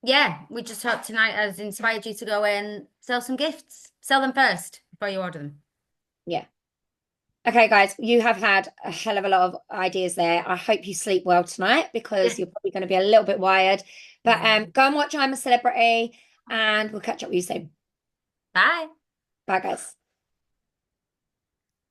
Yeah, we just hope tonight has inspired you to go and sell some gifts. Sell them first before you order them. Yeah. Okay, guys, you have had a hell of a lot of ideas there. I hope you sleep well tonight, because you're probably going to be a little bit wired. But go and watch I'm a Celebrity, and we'll catch up with you soon. Bye. Bye, guys.